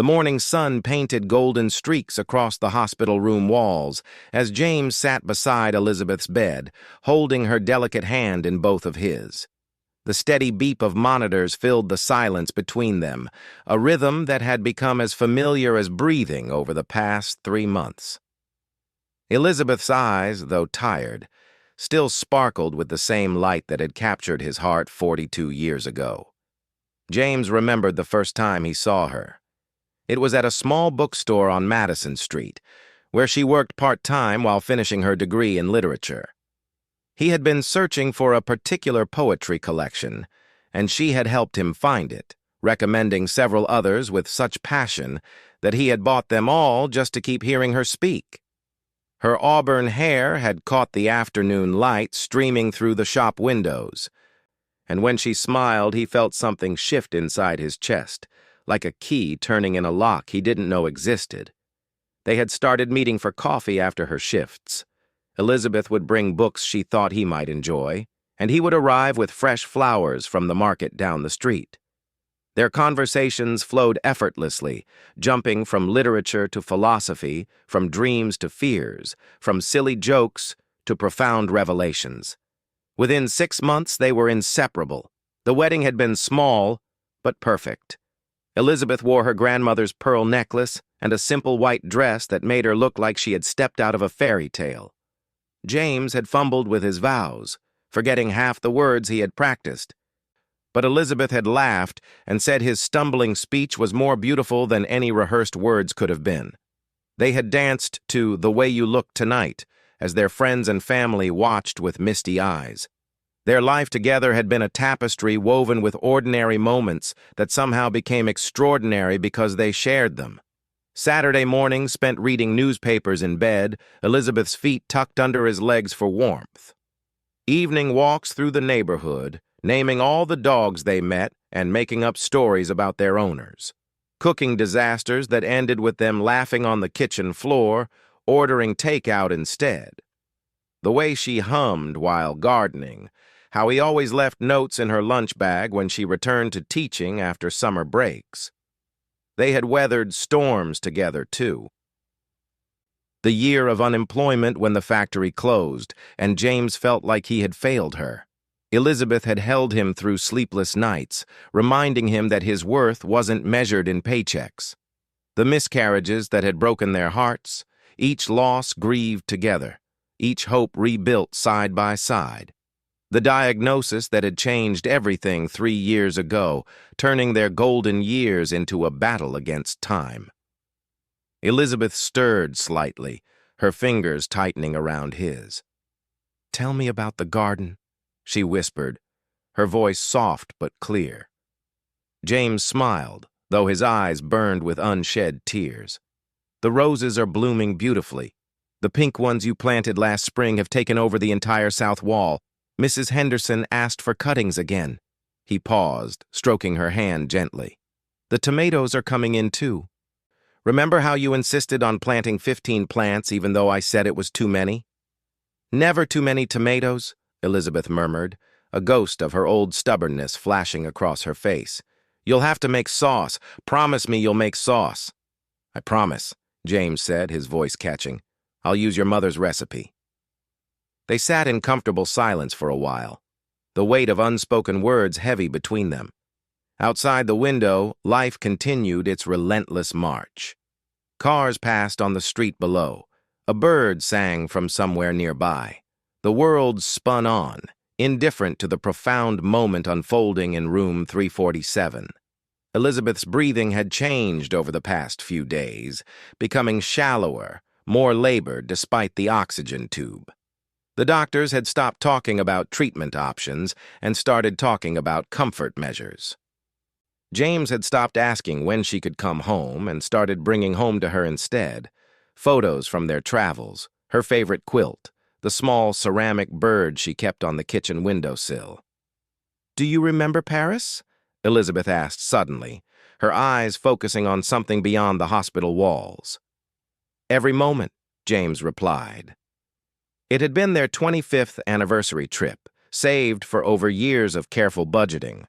The morning sun painted golden streaks across the hospital room walls as James sat beside Elizabeth's bed, holding her delicate hand in both of his. The steady beep of monitors filled the silence between them, a rhythm that had become as familiar as breathing over the past 3 months. Elizabeth's eyes, though tired, still sparkled with the same light that had captured his heart 42 years ago. James remembered the first time he saw her. It was at a small bookstore on Madison Street, where she worked part-time while finishing her degree in literature. He had been searching for a particular poetry collection, and she had helped him find it, recommending several others with such passion that he had bought them all just to keep hearing her speak. Her auburn hair had caught the afternoon light streaming through the shop windows, and when she smiled, he felt something shift inside his chest, like a key turning in a lock he didn't know existed. They had started meeting for coffee after her shifts. Elizabeth would bring books she thought he might enjoy, and he would arrive with fresh flowers from the market down the street. Their conversations flowed effortlessly, jumping from literature to philosophy, from dreams to fears, from silly jokes to profound revelations. Within 6 months, they were inseparable. The wedding had been small, but perfect. Elizabeth wore her grandmother's pearl necklace and a simple white dress that made her look like she had stepped out of a fairy tale. James had fumbled with his vows, forgetting half the words he had practiced. But Elizabeth had laughed and said his stumbling speech was more beautiful than any rehearsed words could have been. They had danced to "The Way You Look Tonight" as their friends and family watched with misty eyes. Their life together had been a tapestry woven with ordinary moments that somehow became extraordinary because they shared them. Saturday mornings spent reading newspapers in bed, Elizabeth's feet tucked under his legs for warmth. Evening walks through the neighborhood, naming all the dogs they met and making up stories about their owners. Cooking disasters that ended with them laughing on the kitchen floor, ordering takeout instead. The way she hummed while gardening, how he always left notes in her lunch bag when she returned to teaching after summer breaks. They had weathered storms together, too. The year of unemployment when the factory closed, and James felt like he had failed her. Elizabeth had held him through sleepless nights, reminding him that his worth wasn't measured in paychecks. The miscarriages that had broken their hearts, each loss grieved together, each hope rebuilt side by side. The diagnosis that had changed everything 3 years ago, turning their golden years into a battle against time. Elizabeth stirred slightly, her fingers tightening around his. "Tell me about the garden," she whispered, her voice soft but clear. James smiled, though his eyes burned with unshed tears. "The roses are blooming beautifully. The pink ones you planted last spring have taken over the entire south wall. Mrs. Henderson asked for cuttings again." He paused, stroking her hand gently. "The tomatoes are coming in too. Remember how you insisted on planting 15 plants even though I said it was too many?" "Never too many tomatoes," Elizabeth murmured, a ghost of her old stubbornness flashing across her face. "You'll have to make sauce. Promise me you'll make sauce." "I promise," James said, his voice catching. "I'll use your mother's recipe." They sat in comfortable silence for a while, the weight of unspoken words heavy between them. Outside the window, life continued its relentless march. Cars passed on the street below. A bird sang from somewhere nearby. The world spun on, indifferent to the profound moment unfolding in room 347. Elizabeth's breathing had changed over the past few days, becoming shallower, more labored despite the oxygen tube. The doctors had stopped talking about treatment options and started talking about comfort measures. James had stopped asking when she could come home and started bringing home to her instead photos from their travels, her favorite quilt, the small ceramic bird she kept on the kitchen windowsill. "Do you remember Paris?" Elizabeth asked suddenly, her eyes focusing on something beyond the hospital walls. "Every moment," James replied. It had been their 25th anniversary trip, saved for over years of careful budgeting.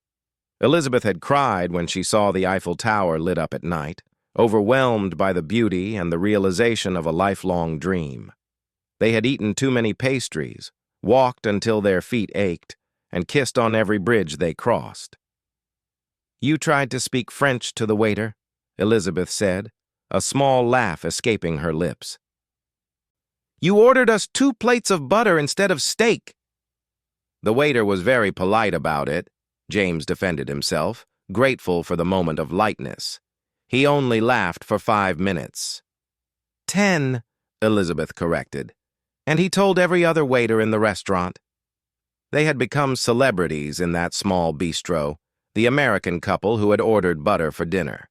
Elizabeth had cried when she saw the Eiffel Tower lit up at night, overwhelmed by the beauty and the realization of a lifelong dream. They had eaten too many pastries, walked until their feet ached, and kissed on every bridge they crossed. "You tried to speak French to the waiter," Elizabeth said, a small laugh escaping her lips. "You ordered us 2 plates of butter instead of steak." The waiter was very polite about it, James defended himself, grateful for the moment of lightness. He only laughed for 5 minutes. 10, Elizabeth corrected, and he told every other waiter in the restaurant. They had become celebrities in that small bistro, the American couple who had ordered butter for dinner.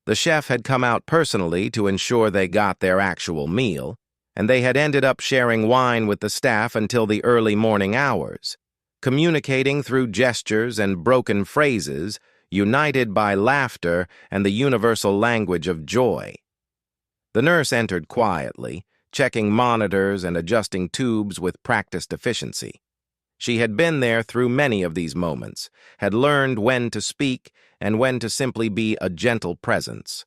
The chef had come out personally to ensure they got their actual meal, and they had ended up sharing wine with the staff until the early morning hours, communicating through gestures and broken phrases, united by laughter and the universal language of joy. The nurse entered quietly, checking monitors and adjusting tubes with practiced efficiency. She had been there through many of these moments, had learned when to speak and when to simply be a gentle presence.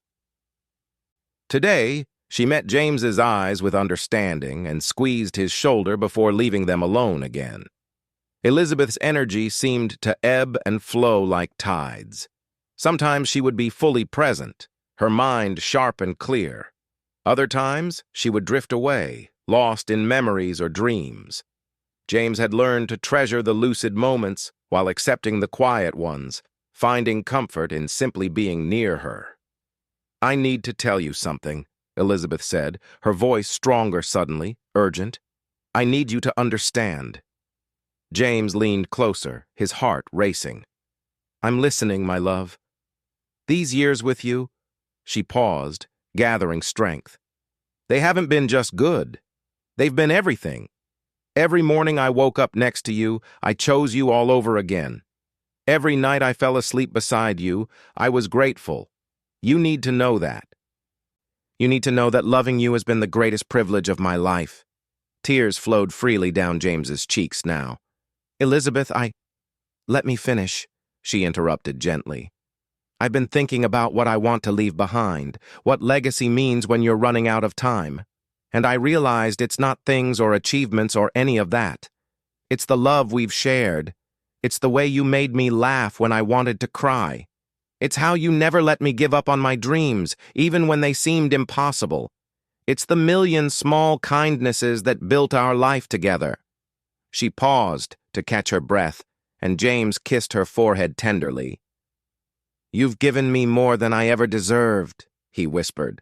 Today, she met James's eyes with understanding and squeezed his shoulder before leaving them alone again. Elizabeth's energy seemed to ebb and flow like tides. Sometimes she would be fully present, her mind sharp and clear. Other times, she would drift away, lost in memories or dreams. James had learned to treasure the lucid moments while accepting the quiet ones, finding comfort in simply being near her. "I need to tell you something," Elizabeth said, her voice stronger suddenly, urgent. "I need you to understand." James leaned closer, his heart racing. "I'm listening, my love. These years with you," she paused, gathering strength. "They haven't been just good. They've been everything. Every morning I woke up next to you, I chose you all over again. Every night I fell asleep beside you, I was grateful. You need to know that. You need to know that loving you has been the greatest privilege of my life." Tears flowed freely down James's cheeks now. "Elizabeth, Let me finish," she interrupted gently. "I've been thinking about what I want to leave behind, what legacy means when you're running out of time. And I realized it's not things or achievements or any of that. It's the love we've shared. It's the way you made me laugh when I wanted to cry. It's how you never let me give up on my dreams, even when they seemed impossible. It's the million small kindnesses that built our life together." She paused to catch her breath, and James kissed her forehead tenderly. "You've given me more than I ever deserved," he whispered.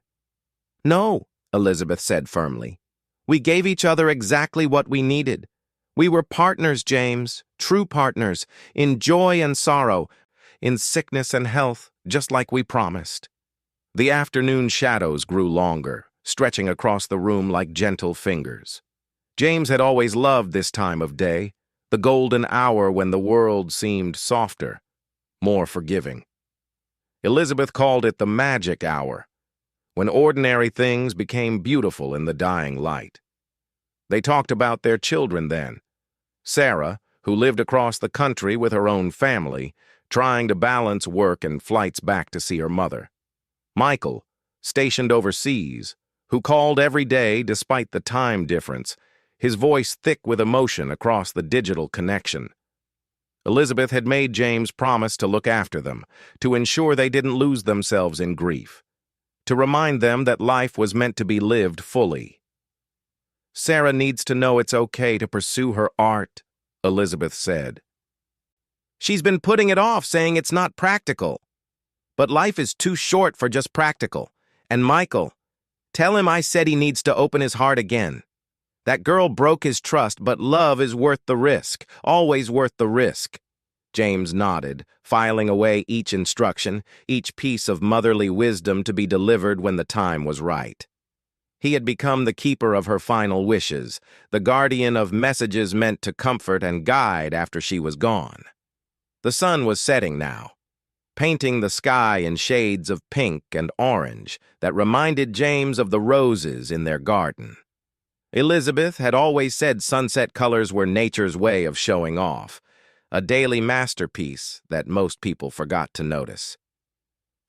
"No," Elizabeth said firmly. "We gave each other exactly what we needed. We were partners, James, true partners, in joy and sorrow, in sickness and health, just like we promised." The afternoon shadows grew longer, stretching across the room like gentle fingers. James had always loved this time of day, the golden hour when the world seemed softer, more forgiving. Elizabeth called it the magic hour, when ordinary things became beautiful in the dying light. They talked about their children then. Sarah, who lived across the country with her own family, trying to balance work and flights back to see her mother. Michael, stationed overseas, who called every day despite the time difference, his voice thick with emotion across the digital connection. Elizabeth had made James promise to look after them, to ensure they didn't lose themselves in grief, to remind them that life was meant to be lived fully. "Sarah needs to know it's okay to pursue her art," Elizabeth said. "She's been putting it off, saying it's not practical. But life is too short for just practical. And Michael, tell him I said he needs to open his heart again. That girl broke his trust, but love is worth the risk, always worth the risk." James nodded, filing away each instruction, each piece of motherly wisdom to be delivered when the time was right. He had become the keeper of her final wishes, the guardian of messages meant to comfort and guide after she was gone. The sun was setting now, painting the sky in shades of pink and orange that reminded James of the roses in their garden. Elizabeth had always said sunset colors were nature's way of showing off, a daily masterpiece that most people forgot to notice.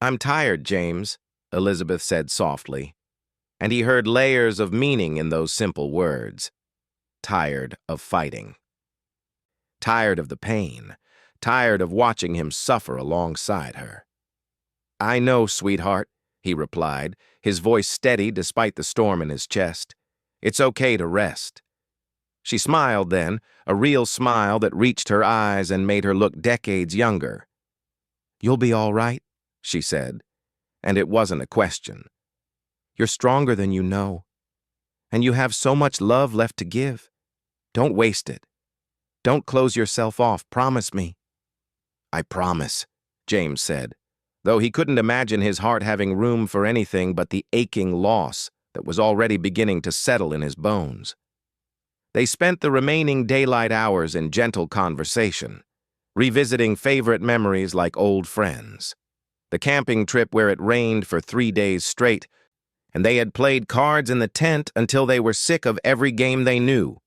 "I'm tired, James," Elizabeth said softly, and he heard layers of meaning in those simple words. Tired of fighting. Tired of the pain. Tired of watching him suffer alongside her. "I know, sweetheart," he replied, his voice steady despite the storm in his chest. "It's okay to rest." She smiled then, a real smile that reached her eyes and made her look decades younger. "You'll be all right," she said, and it wasn't a question. "You're stronger than you know, and you have so much love left to give. Don't waste it. Don't close yourself off, promise me." "I promise," James said, though he couldn't imagine his heart having room for anything but the aching loss that was already beginning to settle in his bones. They spent the remaining daylight hours in gentle conversation, revisiting favorite memories like old friends. The camping trip where it rained for 3 days straight, and they had played cards in the tent until they were sick of every game they knew.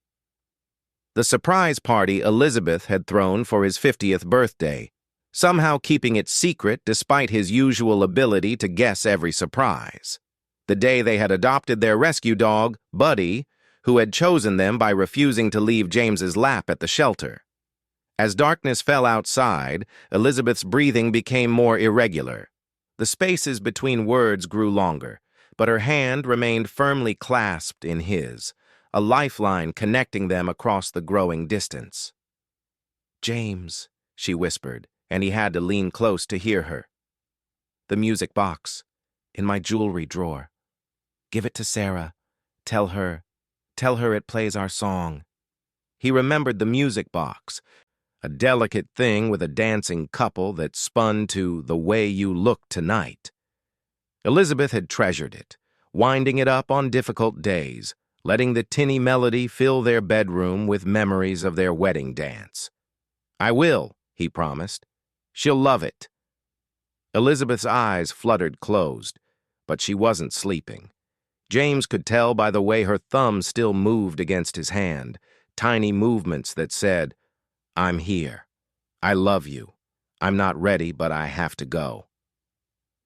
The surprise party Elizabeth had thrown for his 50th birthday, somehow keeping it secret despite his usual ability to guess every surprise. The day they had adopted their rescue dog, Buddy, who had chosen them by refusing to leave James's lap at the shelter. As darkness fell outside, Elizabeth's breathing became more irregular. The spaces between words grew longer, but her hand remained firmly clasped in his, a lifeline connecting them across the growing distance. "James," she whispered, and he had to lean close to hear her. "The music box, in my jewelry drawer. Give it to Sarah. Tell her it plays our song." He remembered the music box, a delicate thing with a dancing couple that spun to "The Way You Look Tonight." Elizabeth had treasured it, winding it up on difficult days, letting the tinny melody fill their bedroom with memories of their wedding dance. "I will," he promised. "She'll love it." Elizabeth's eyes fluttered closed, but she wasn't sleeping. James could tell by the way her thumb still moved against his hand, tiny movements that said, "I'm here. I love you. I'm not ready, but I have to go."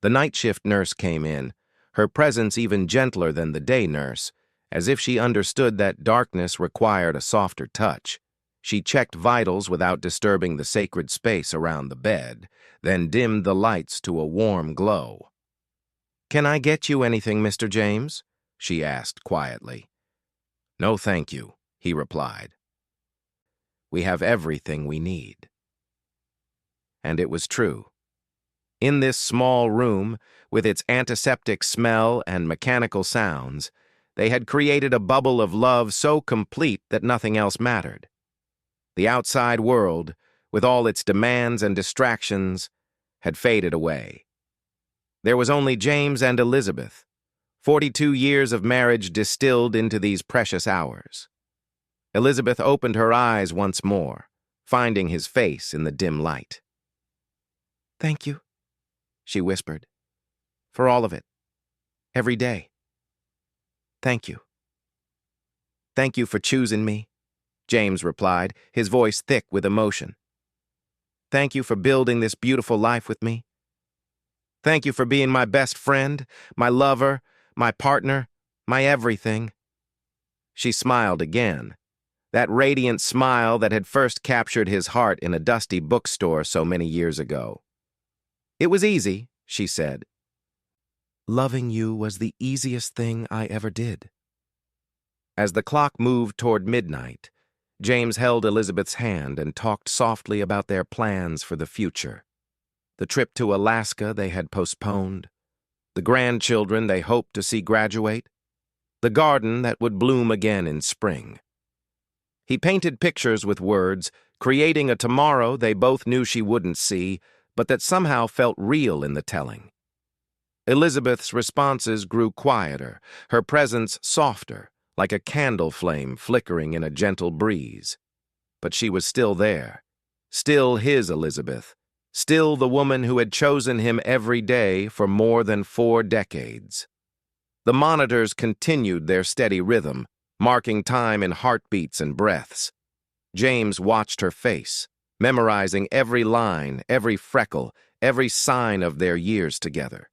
The night shift nurse came in, her presence even gentler than the day nurse, as if she understood that darkness required a softer touch. She checked vitals without disturbing the sacred space around the bed, then dimmed the lights to a warm glow. "Can I get you anything, Mr. James?" she asked quietly. "No, thank you," he replied. "We have everything we need." And it was true. In this small room, with its antiseptic smell and mechanical sounds, they had created a bubble of love so complete that nothing else mattered. The outside world, with all its demands and distractions, had faded away. There was only James and Elizabeth, 42 years of marriage distilled into these precious hours. Elizabeth opened her eyes once more, finding his face in the dim light. "Thank you," she whispered, "for all of it, every day. Thank you." "Thank you for choosing me," James replied, his voice thick with emotion. "Thank you for building this beautiful life with me. Thank you for being my best friend, my lover, my partner, my everything." She smiled again, that radiant smile that had first captured his heart in a dusty bookstore so many years ago. "It was easy," she said. "Loving you was the easiest thing I ever did." As the clock moved toward midnight, James held Elizabeth's hand and talked softly about their plans for the future. The trip to Alaska they had postponed, the grandchildren they hoped to see graduate, the garden that would bloom again in spring. He painted pictures with words, creating a tomorrow they both knew she wouldn't see, but that somehow felt real in the telling. Elizabeth's responses grew quieter, her presence softer, like a candle flame flickering in a gentle breeze. But she was still there, still his Elizabeth, still the woman who had chosen him every day for more than 4 decades. The monitors continued their steady rhythm, marking time in heartbeats and breaths. James watched her face, memorizing every line, every freckle, every sign of their years together.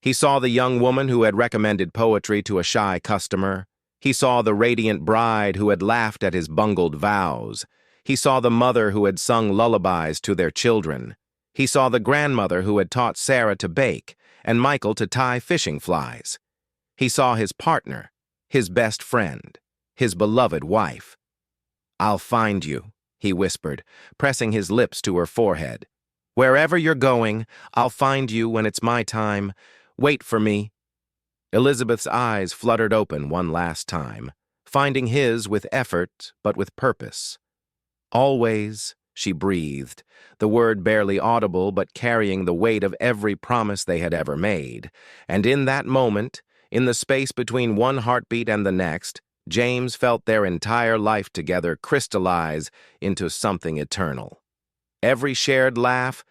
He saw the young woman who had recommended poetry to a shy customer. He saw the radiant bride who had laughed at his bungled vows. He saw the mother who had sung lullabies to their children. He saw the grandmother who had taught Sarah to bake and Michael to tie fishing flies. He saw his partner, his best friend, his beloved wife. "I'll find you," he whispered, pressing his lips to her forehead. "Wherever you're going, I'll find you when it's my time. Wait for me." Elizabeth's eyes fluttered open one last time, finding his with effort but with purpose. "Always," she breathed, the word barely audible but carrying the weight of every promise they had ever made. And in that moment, in the space between one heartbeat and the next, James felt their entire life together crystallize into something eternal. Every shared laugh,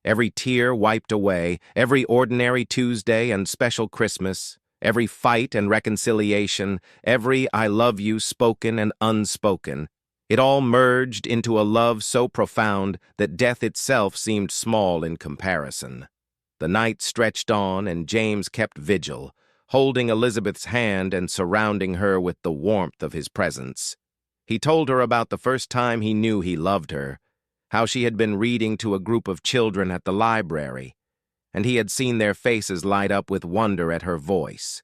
every tear wiped away, every ordinary Tuesday and special Christmas, every fight and reconciliation, every "I love you" spoken and unspoken, it all merged into a love so profound that death itself seemed small in comparison. The night stretched on, and James kept vigil, holding Elizabeth's hand and surrounding her with the warmth of his presence. He told her about the first time he knew he loved her, how she had been reading to a group of children at the library, and he had seen their faces light up with wonder at her voice.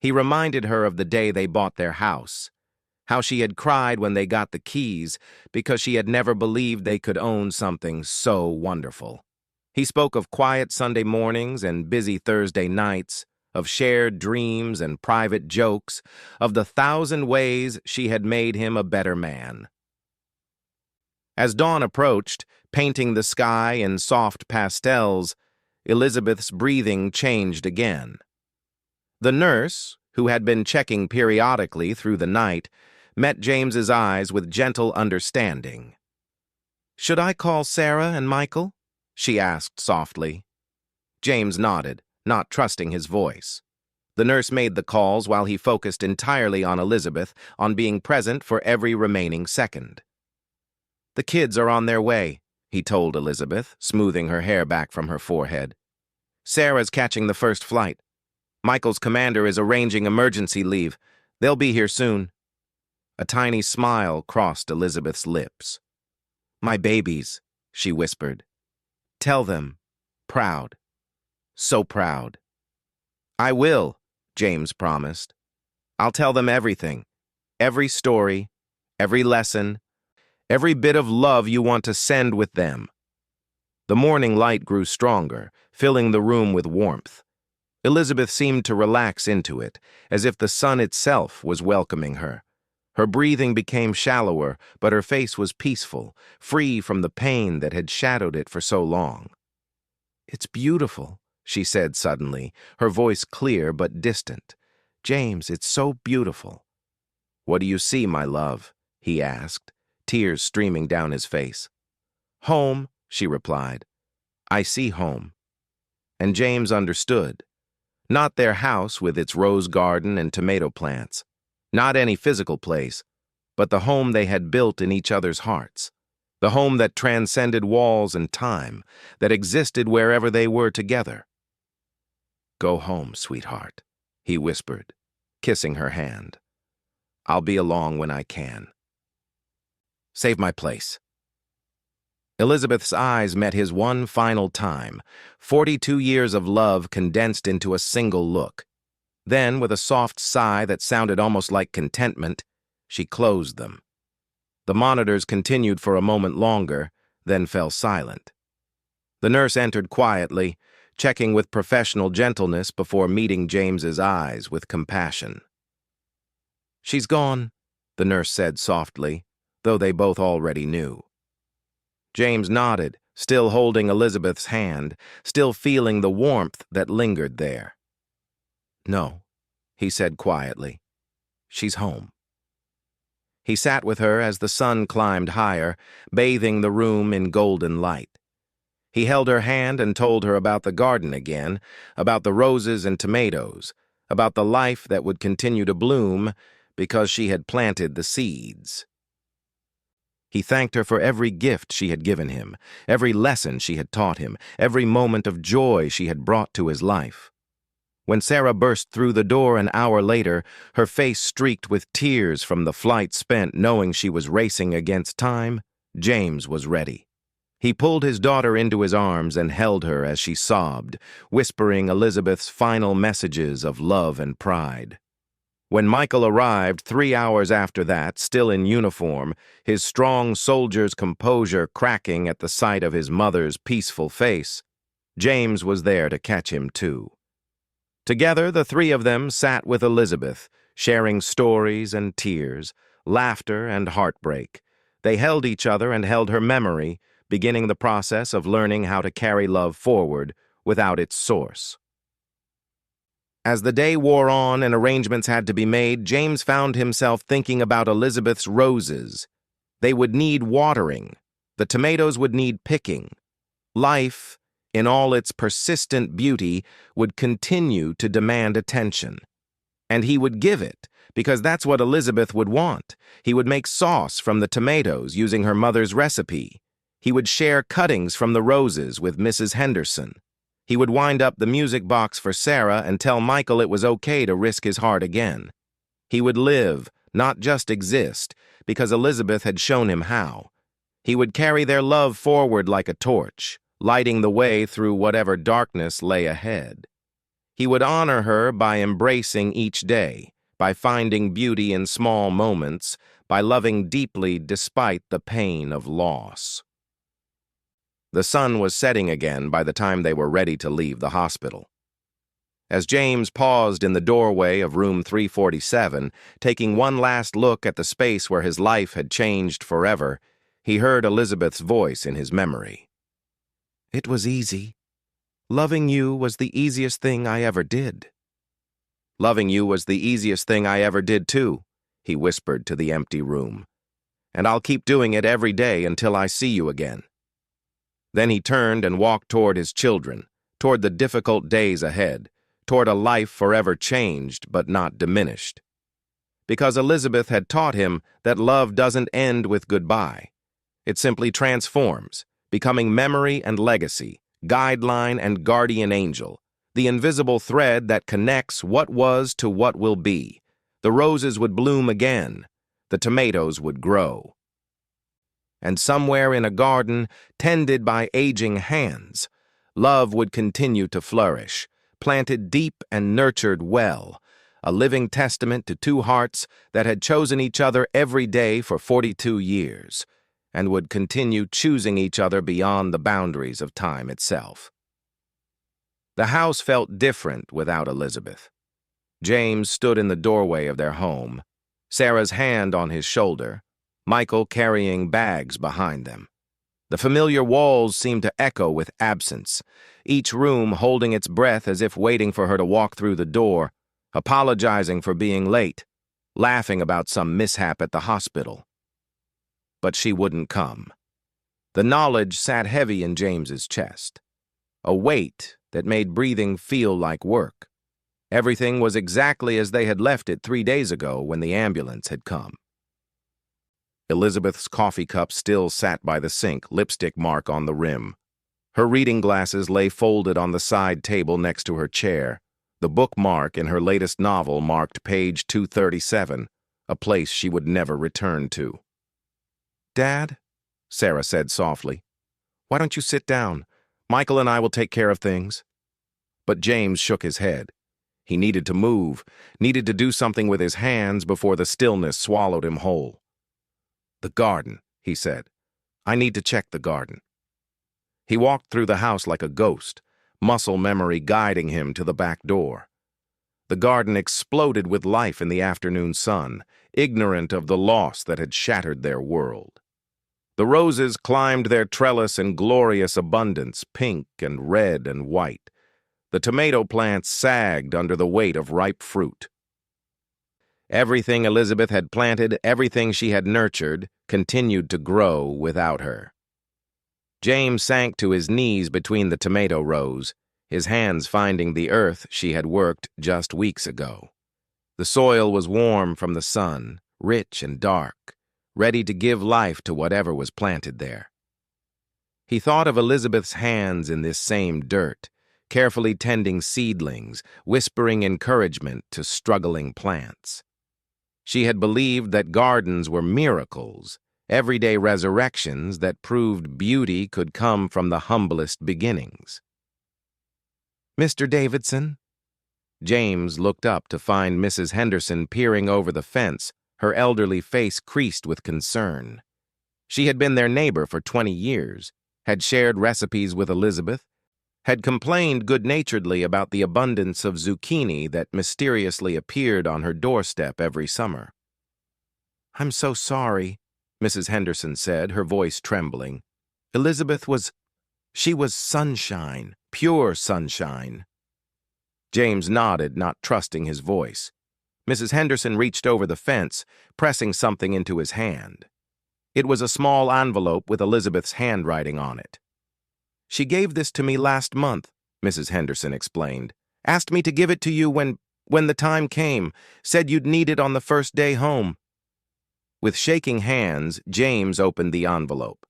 He reminded her of the day they bought their house, how she had cried when they got the keys because she had never believed they could own something so wonderful. He spoke of quiet Sunday mornings and busy Thursday nights, of shared dreams and private jokes, of the 1,000 ways she had made him a better man. As dawn approached, painting the sky in soft pastels, Elizabeth's breathing changed again. The nurse, who had been checking periodically through the night, met James's eyes with gentle understanding. "Should I call Sarah and Michael?" she asked softly. James nodded, not trusting his voice. The nurse made the calls while he focused entirely on Elizabeth, on being present for every remaining second. "The kids are on their way," he told Elizabeth, smoothing her hair back from her forehead. "Sarah's catching the first flight. Michael's commander is arranging emergency leave. They'll be here soon." A tiny smile crossed Elizabeth's lips. "My babies," she whispered. "Tell them. Proud. So proud." "I will," James promised. "I'll tell them everything. Every story, every lesson, every bit of love you want to send with them." The morning light grew stronger, filling the room with warmth. Elizabeth seemed to relax into it, as if the sun itself was welcoming her. Her breathing became shallower, but her face was peaceful, free from the pain that had shadowed it for so long. "It's beautiful," she said suddenly, her voice clear but distant. "James, it's so beautiful." "What do you see, my love?" he asked, tears streaming down his face. "Home," she replied. "I see home." And James understood. Not their house with its rose garden and tomato plants. Not any physical place, but the home they had built in each other's hearts. The home that transcended walls and time, that existed wherever they were together. "Go home, sweetheart," he whispered, kissing her hand. "I'll be along when I can. Save my place." Elizabeth's eyes met his one final time, 42 years of love condensed into a single look. Then, with a soft sigh that sounded almost like contentment, she closed them. The monitors continued for a moment longer, then fell silent. The nurse entered quietly, checking with professional gentleness before meeting James's eyes with compassion. "She's gone," the nurse said softly, though they both already knew. James nodded, still holding Elizabeth's hand, still feeling the warmth that lingered there. "No," he said quietly. "She's home." He sat with her as the sun climbed higher, bathing the room in golden light. He held her hand and told her about the garden again, about the roses and tomatoes, about the life that would continue to bloom because she had planted the seeds. He thanked her for every gift she had given him, every lesson she had taught him, every moment of joy she had brought to his life. When Sarah burst through the door an hour later, her face streaked with tears from the flight spent knowing she was racing against time, James was ready. He pulled his daughter into his arms and held her as she sobbed, whispering Elizabeth's final messages of love and pride. When Michael arrived 3 hours after that, still in uniform, his strong soldier's composure cracking at the sight of his mother's peaceful face, James was there to catch him too. Together, the three of them sat with Elizabeth, sharing stories and tears, laughter and heartbreak. They held each other and held her memory, beginning the process of learning how to carry love forward without its source. As the day wore on and arrangements had to be made, James found himself thinking about Elizabeth's roses. They would need watering. The tomatoes would need picking. Life, in all its persistent beauty, would continue to demand attention. And he would give it, because that's what Elizabeth would want. He would make sauce from the tomatoes using her mother's recipe. He would share cuttings from the roses with Mrs. Henderson. He would wind up the music box for Sarah and tell Michael it was okay to risk his heart again. He would live, not just exist, because Elizabeth had shown him how. He would carry their love forward like a torch, lighting the way through whatever darkness lay ahead. He would honor her by embracing each day, by finding beauty in small moments, by loving deeply despite the pain of loss. The sun was setting again by the time they were ready to leave the hospital. As James paused in the doorway of room 347, taking one last look at the space where his life had changed forever, he heard Elizabeth's voice in his memory. "It was easy. Loving you was the easiest thing I ever did." "Loving you was the easiest thing I ever did too," he whispered to the empty room. "And I'll keep doing it every day until I see you again." Then he turned and walked toward his children, toward the difficult days ahead, toward a life forever changed but not diminished. Because Elizabeth had taught him that love doesn't end with goodbye. It simply transforms, becoming memory and legacy, guideline and guardian angel, the invisible thread that connects what was to what will be. The roses would bloom again, the tomatoes would grow. And somewhere in a garden, tended by aging hands, love would continue to flourish, planted deep and nurtured well, a living testament to two hearts that had chosen each other every day for 42 years, and would continue choosing each other beyond the boundaries of time itself. The house felt different without Elizabeth. James stood in the doorway of their home, Sarah's hand on his shoulder, Michael carrying bags behind them. The familiar walls seemed to echo with absence, each room holding its breath as if waiting for her to walk through the door, apologizing for being late, laughing about some mishap at the hospital. But she wouldn't come. The knowledge sat heavy in James's chest, a weight that made breathing feel like work. Everything was exactly as they had left it 3 days ago when the ambulance had come. Elizabeth's coffee cup still sat by the sink, lipstick mark on the rim. Her reading glasses lay folded on the side table next to her chair. The bookmark in her latest novel marked page 237, a place she would never return to. "Dad," Sarah said softly, "why don't you sit down? Michael and I will take care of things." But James shook his head. He needed to move, needed to do something with his hands before the stillness swallowed him whole. "The garden," he said. "I need to check the garden." He walked through the house like a ghost, muscle memory guiding him to the back door. The garden exploded with life in the afternoon sun, ignorant of the loss that had shattered their world. The roses climbed their trellis in glorious abundance, pink and red and white. The tomato plants sagged under the weight of ripe fruit. Everything Elizabeth had planted, everything she had nurtured, continued to grow without her. James sank to his knees between the tomato rows, his hands finding the earth she had worked just weeks ago. The soil was warm from the sun, rich and dark, ready to give life to whatever was planted there. He thought of Elizabeth's hands in this same dirt, carefully tending seedlings, whispering encouragement to struggling plants. She had believed that gardens were miracles, everyday resurrections that proved beauty could come from the humblest beginnings. "Mr. Davidson?" James looked up to find Mrs. Henderson peering over the fence, her elderly face creased with concern. She had been their neighbor for 20 years, had shared recipes with Elizabeth, had complained good-naturedly about the abundance of zucchini that mysteriously appeared on her doorstep every summer. "I'm so sorry," Mrs. Henderson said, her voice trembling. She was sunshine, pure sunshine." James nodded, not trusting his voice. Mrs. Henderson reached over the fence, pressing something into his hand. It was a small envelope with Elizabeth's handwriting on it. "She gave this to me last month," Mrs. Henderson explained. "Asked me to give it to you when the time came, said you'd need it on the first day home." With shaking hands, James opened the envelope.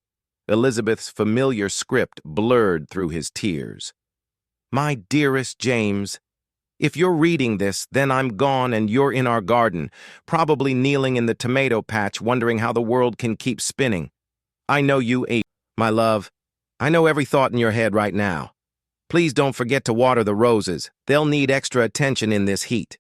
Elizabeth's familiar script blurred through his tears. "My dearest James, if you're reading this, then I'm gone and you're in our garden, probably kneeling in the tomato patch wondering how the world can keep spinning. I know you ain't, my love. I know every thought in your head right now. Please don't forget to water the roses. They'll need extra attention in this heat.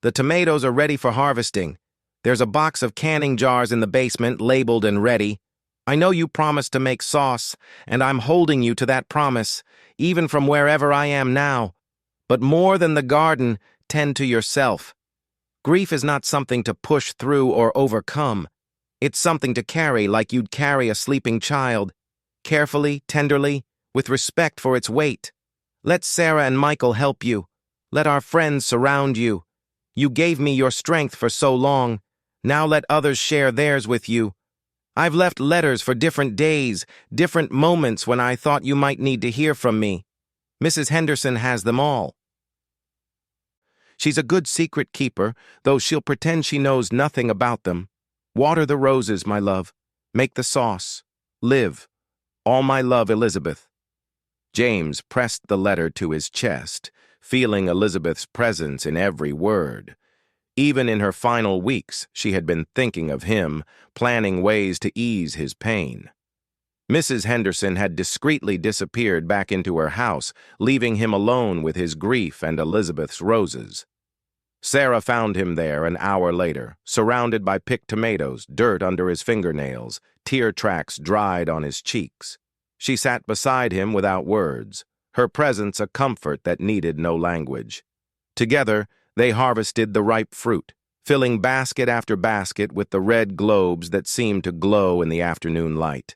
The tomatoes are ready for harvesting. There's a box of canning jars in the basement, labeled and ready. I know you promised to make sauce, and I'm holding you to that promise, even from wherever I am now. But more than the garden, tend to yourself. Grief is not something to push through or overcome. It's something to carry like you'd carry a sleeping child, carefully, tenderly, with respect for its weight. Let Sarah and Michael help you. Let our friends surround you. You gave me your strength for so long. Now let others share theirs with you. I've left letters for different days, different moments when I thought you might need to hear from me. Mrs. Henderson has them all. She's a good secret keeper, though she'll pretend she knows nothing about them. Water the roses, my love. Make the sauce. Live. All my love, Elizabeth." James pressed the letter to his chest, feeling Elizabeth's presence in every word. Even in her final weeks, she had been thinking of him, planning ways to ease his pain. Mrs. Henderson had discreetly disappeared back into her house, leaving him alone with his grief and Elizabeth's roses. Sarah found him there an hour later, surrounded by picked tomatoes, dirt under his fingernails, tear tracks dried on his cheeks. She sat beside him without words, her presence a comfort that needed no language. Together, they harvested the ripe fruit, filling basket after basket with the red globes that seemed to glow in the afternoon light.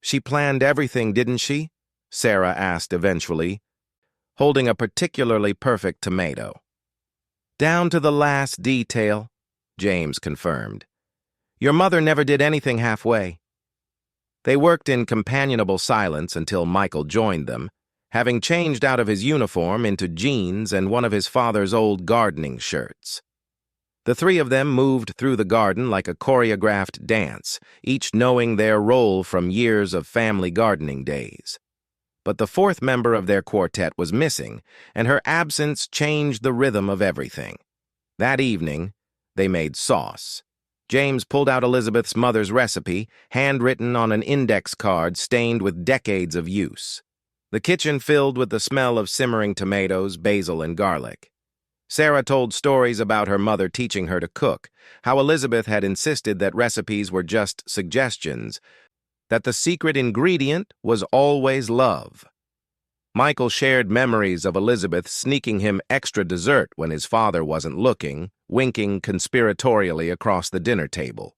"She planned everything, didn't she?" Sarah asked eventually, holding a particularly perfect tomato. "Down to the last detail," James confirmed. "Your mother never did anything halfway." They worked in companionable silence until Michael joined them, having changed out of his uniform into jeans and one of his father's old gardening shirts. The three of them moved through the garden like a choreographed dance, each knowing their role from years of family gardening days. But the fourth member of their quartet was missing, and her absence changed the rhythm of everything. That evening, they made sauce. James pulled out Elizabeth's mother's recipe, handwritten on an index card stained with decades of use. The kitchen filled with the smell of simmering tomatoes, basil, and garlic. Sarah told stories about her mother teaching her to cook, how Elizabeth had insisted that recipes were just suggestions, that the secret ingredient was always love. Michael shared memories of Elizabeth sneaking him extra dessert when his father wasn't looking, winking conspiratorially across the dinner table.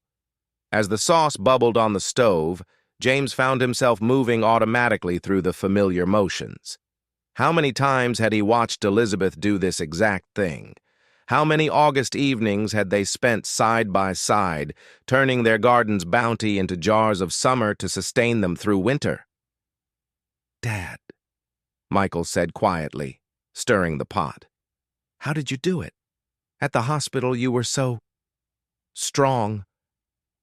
As the sauce bubbled on the stove, James found himself moving automatically through the familiar motions. How many times had he watched Elizabeth do this exact thing? How many August evenings had they spent side by side, turning their garden's bounty into jars of summer to sustain them through winter? "Dad," Michael said quietly, stirring the pot. "How did you do it? At the hospital you were so strong.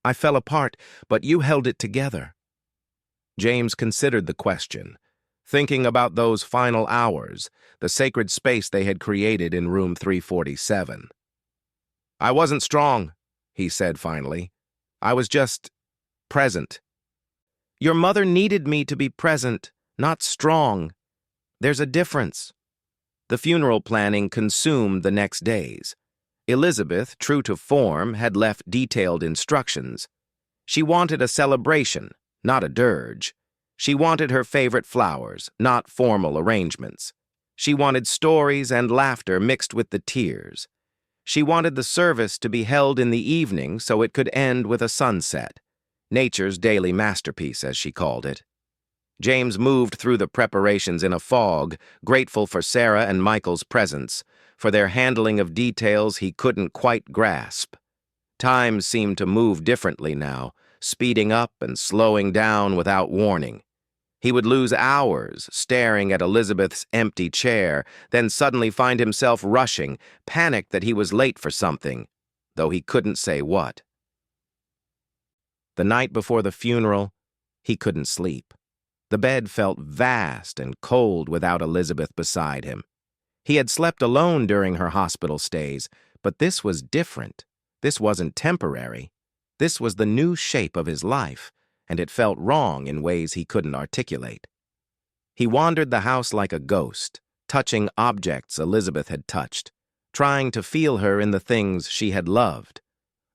I fell apart, but you held it together." James considered the question. thinking about those final hours, the sacred space they had created in room 347. "I wasn't strong," he said finally. "I was just present." "Your mother needed me to be present, not strong. There's a difference." The funeral planning consumed the next days. Elizabeth, true to form, had left detailed instructions. She wanted a celebration, not a dirge. She wanted her favorite flowers, not formal arrangements. She wanted stories and laughter mixed with the tears. She wanted the service to be held in the evening so it could end with a sunset, nature's daily masterpiece, as she called it. James moved through the preparations in a fog, grateful for Sarah and Michael's presence, for their handling of details he couldn't quite grasp. Time seemed to move differently now, speeding up and slowing down without warning. He would lose hours staring at Elizabeth's empty chair, then suddenly find himself rushing, panicked that he was late for something, though he couldn't say what. The night before the funeral, he couldn't sleep. The bed felt vast and cold without Elizabeth beside him. He had slept alone during her hospital stays, but this was different. This wasn't temporary. This was the new shape of his life, and it felt wrong in ways he couldn't articulate. He wandered the house like a ghost, touching objects Elizabeth had touched, trying to feel her in the things she had loved.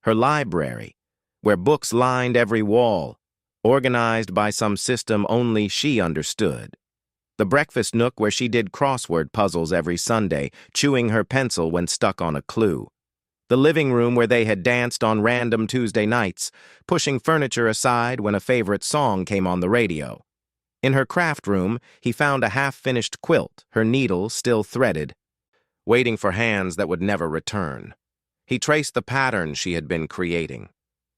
Her library, where books lined every wall, organized by some system only she understood. The breakfast nook where she did crossword puzzles every Sunday, chewing her pencil when stuck on a clue. The living room where they had danced on random Tuesday nights, pushing furniture aside when a favorite song came on the radio. In her craft room, he found a half-finished quilt, her needle still threaded, waiting for hands that would never return. He traced the pattern she had been creating.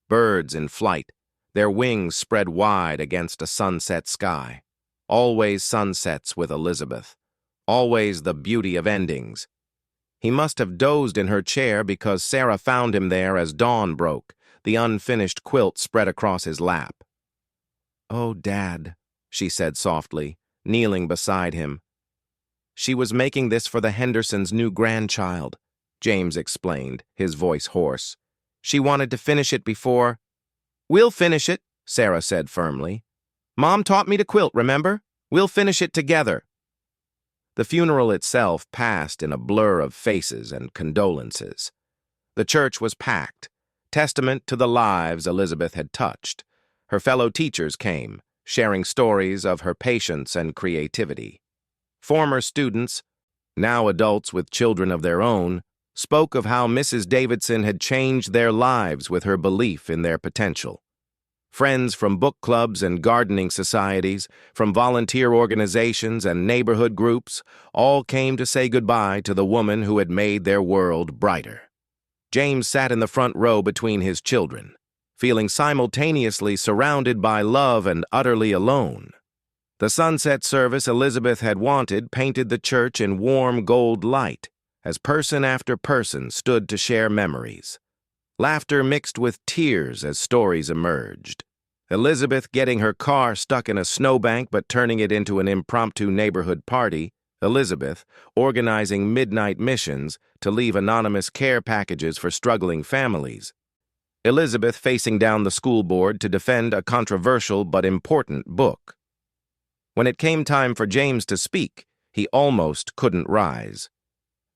Birds in flight, their wings spread wide against a sunset sky. Always sunsets with Elizabeth. Always the beauty of endings. He must have dozed in her chair because Sarah found him there as dawn broke, the unfinished quilt spread across his lap. "Oh, Dad," she said softly, kneeling beside him. "She was making this for the Hendersons' new grandchild," James explained, his voice hoarse. "She wanted to finish it before—" "We'll finish it," Sarah said firmly. "Mom taught me to quilt, remember? We'll finish it together." The funeral itself passed in a blur of faces and condolences. The church was packed, testament to the lives Elizabeth had touched. Her fellow teachers came, sharing stories of her patience and creativity. Former students, now adults with children of their own, spoke of how Mrs. Davidson had changed their lives with her belief in their potential. Friends from book clubs and gardening societies, from volunteer organizations and neighborhood groups, all came to say goodbye to the woman who had made their world brighter. James sat in the front row between his children, feeling simultaneously surrounded by love and utterly alone. The sunset service Elizabeth had wanted painted the church in warm gold light, as person after person stood to share memories. Laughter mixed with tears as stories emerged. Elizabeth getting her car stuck in a snowbank but turning it into an impromptu neighborhood party. Elizabeth organizing midnight missions to leave anonymous care packages for struggling families. Elizabeth facing down the school board to defend a controversial but important book. When it came time for James to speak, he almost couldn't rise.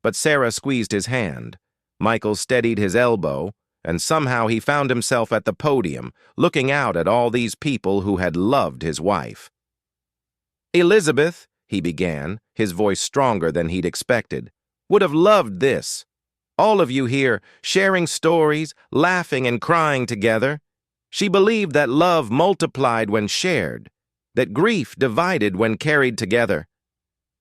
But Sarah squeezed his hand. Michael steadied his elbow, and somehow he found himself at the podium, looking out at all these people who had loved his wife. "Elizabeth," he began, his voice stronger than he'd expected, "would have loved this. All of you here, sharing stories, laughing and crying together. She believed that love multiplied when shared, that grief divided when carried together."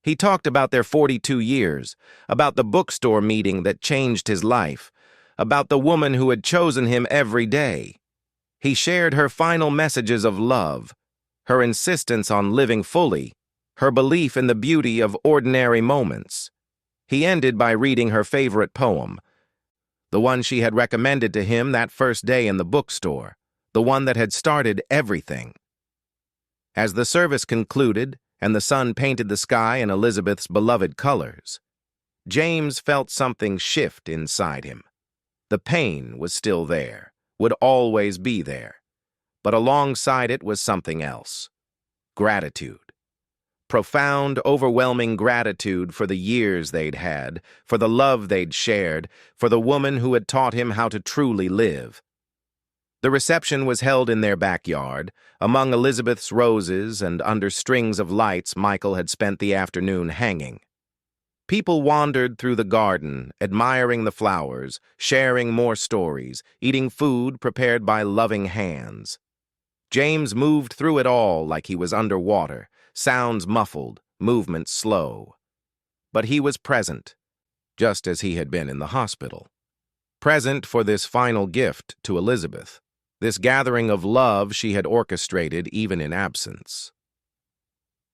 He talked about their 42 years, about the bookstore meeting that changed his life, about the woman who had chosen him every day. He shared her final messages of love, her insistence on living fully, her belief in the beauty of ordinary moments. He ended by reading her favorite poem, the one she had recommended to him that first day in the bookstore, the one that had started everything. As the service concluded, and the sun painted the sky in Elizabeth's beloved colors. James felt something shift inside him. The pain was still there, would always be there, but alongside it was something else. Gratitude. Profound, overwhelming gratitude for the years they'd had, for the love they'd shared, for the woman who had taught him how to truly live. The reception was held in their backyard, among Elizabeth's roses and under strings of lights Michael had spent the afternoon hanging. People wandered through the garden, admiring the flowers, sharing more stories, eating food prepared by loving hands. James moved through it all like he was underwater, sounds muffled, movement slow. But he was present, just as he had been in the hospital. Present for this final gift to Elizabeth, this gathering of love she had orchestrated even in absence.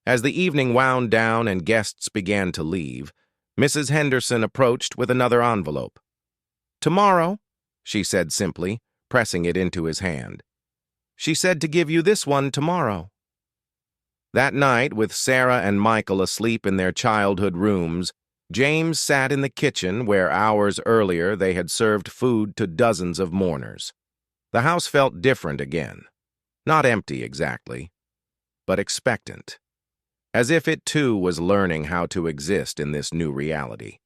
As the evening wound down and guests began to leave, Mrs. Henderson approached with another envelope. "Tomorrow," she said simply, pressing it into his hand. "She said to give you this one tomorrow." That night, with Sarah and Michael asleep in their childhood rooms, James sat in the kitchen where hours earlier they had served food to dozens of mourners. The house felt different again. Not empty exactly, but expectant. As if it too was learning how to exist in this new reality.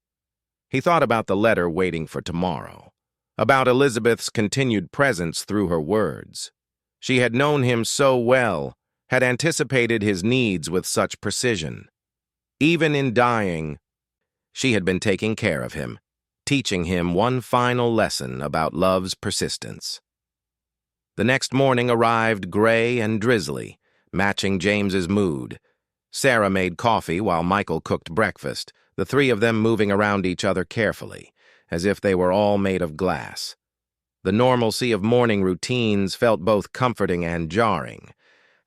He thought about the letter waiting for tomorrow, about Elizabeth's continued presence through her words. She had known him so well, had anticipated his needs with such precision. Even in dying, she had been taking care of him, teaching him one final lesson about love's persistence. The next morning arrived gray and drizzly, matching James's mood. Sarah made coffee while Michael cooked breakfast, the three of them moving around each other carefully, as if they were all made of glass. The normalcy of morning routines felt both comforting and jarring.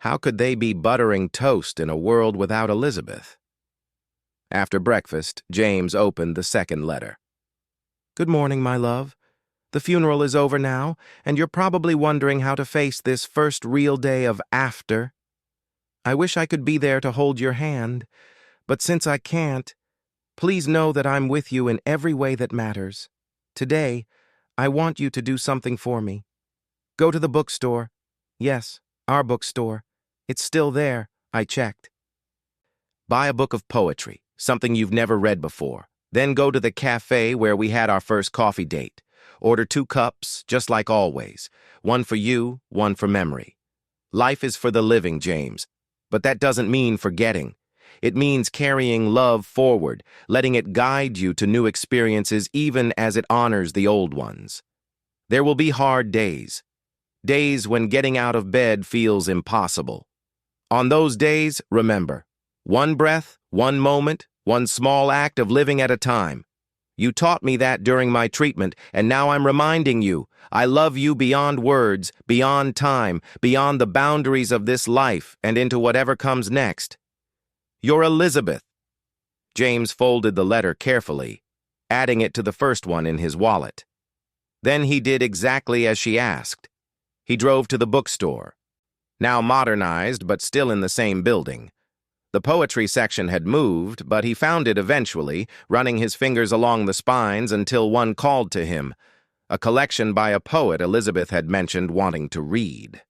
How could they be buttering toast in a world without Elizabeth? After breakfast, James opened the second letter. "Good morning, my love. The funeral is over now, and you're probably wondering how to face this first real day of after. I wish I could be there to hold your hand, but since I can't, please know that I'm with you in every way that matters. Today, I want you to do something for me. Go to the bookstore. Yes, our bookstore. It's still there, I checked. Buy a book of poetry, something you've never read before. Then go to the cafe where we had our first coffee date. Order 2 cups, just like always. One for you, one for memory. Life is for the living, James. But that doesn't mean forgetting. It means carrying love forward, letting it guide you to new experiences even as it honors the old ones. There will be hard days. Days when getting out of bed feels impossible. On those days, remember, one breath, one moment, one small act of living at a time. You taught me that during my treatment, and now I'm reminding you, I love you beyond words, beyond time, beyond the boundaries of this life, and into whatever comes next. You're Elizabeth." James folded the letter carefully, adding it to the first one in his wallet. Then he did exactly as she asked. He drove to the bookstore, now modernized but still in the same building. The poetry section had moved, but he found it eventually, running his fingers along the spines until one called to him, a collection by a poet Elizabeth had mentioned wanting to read.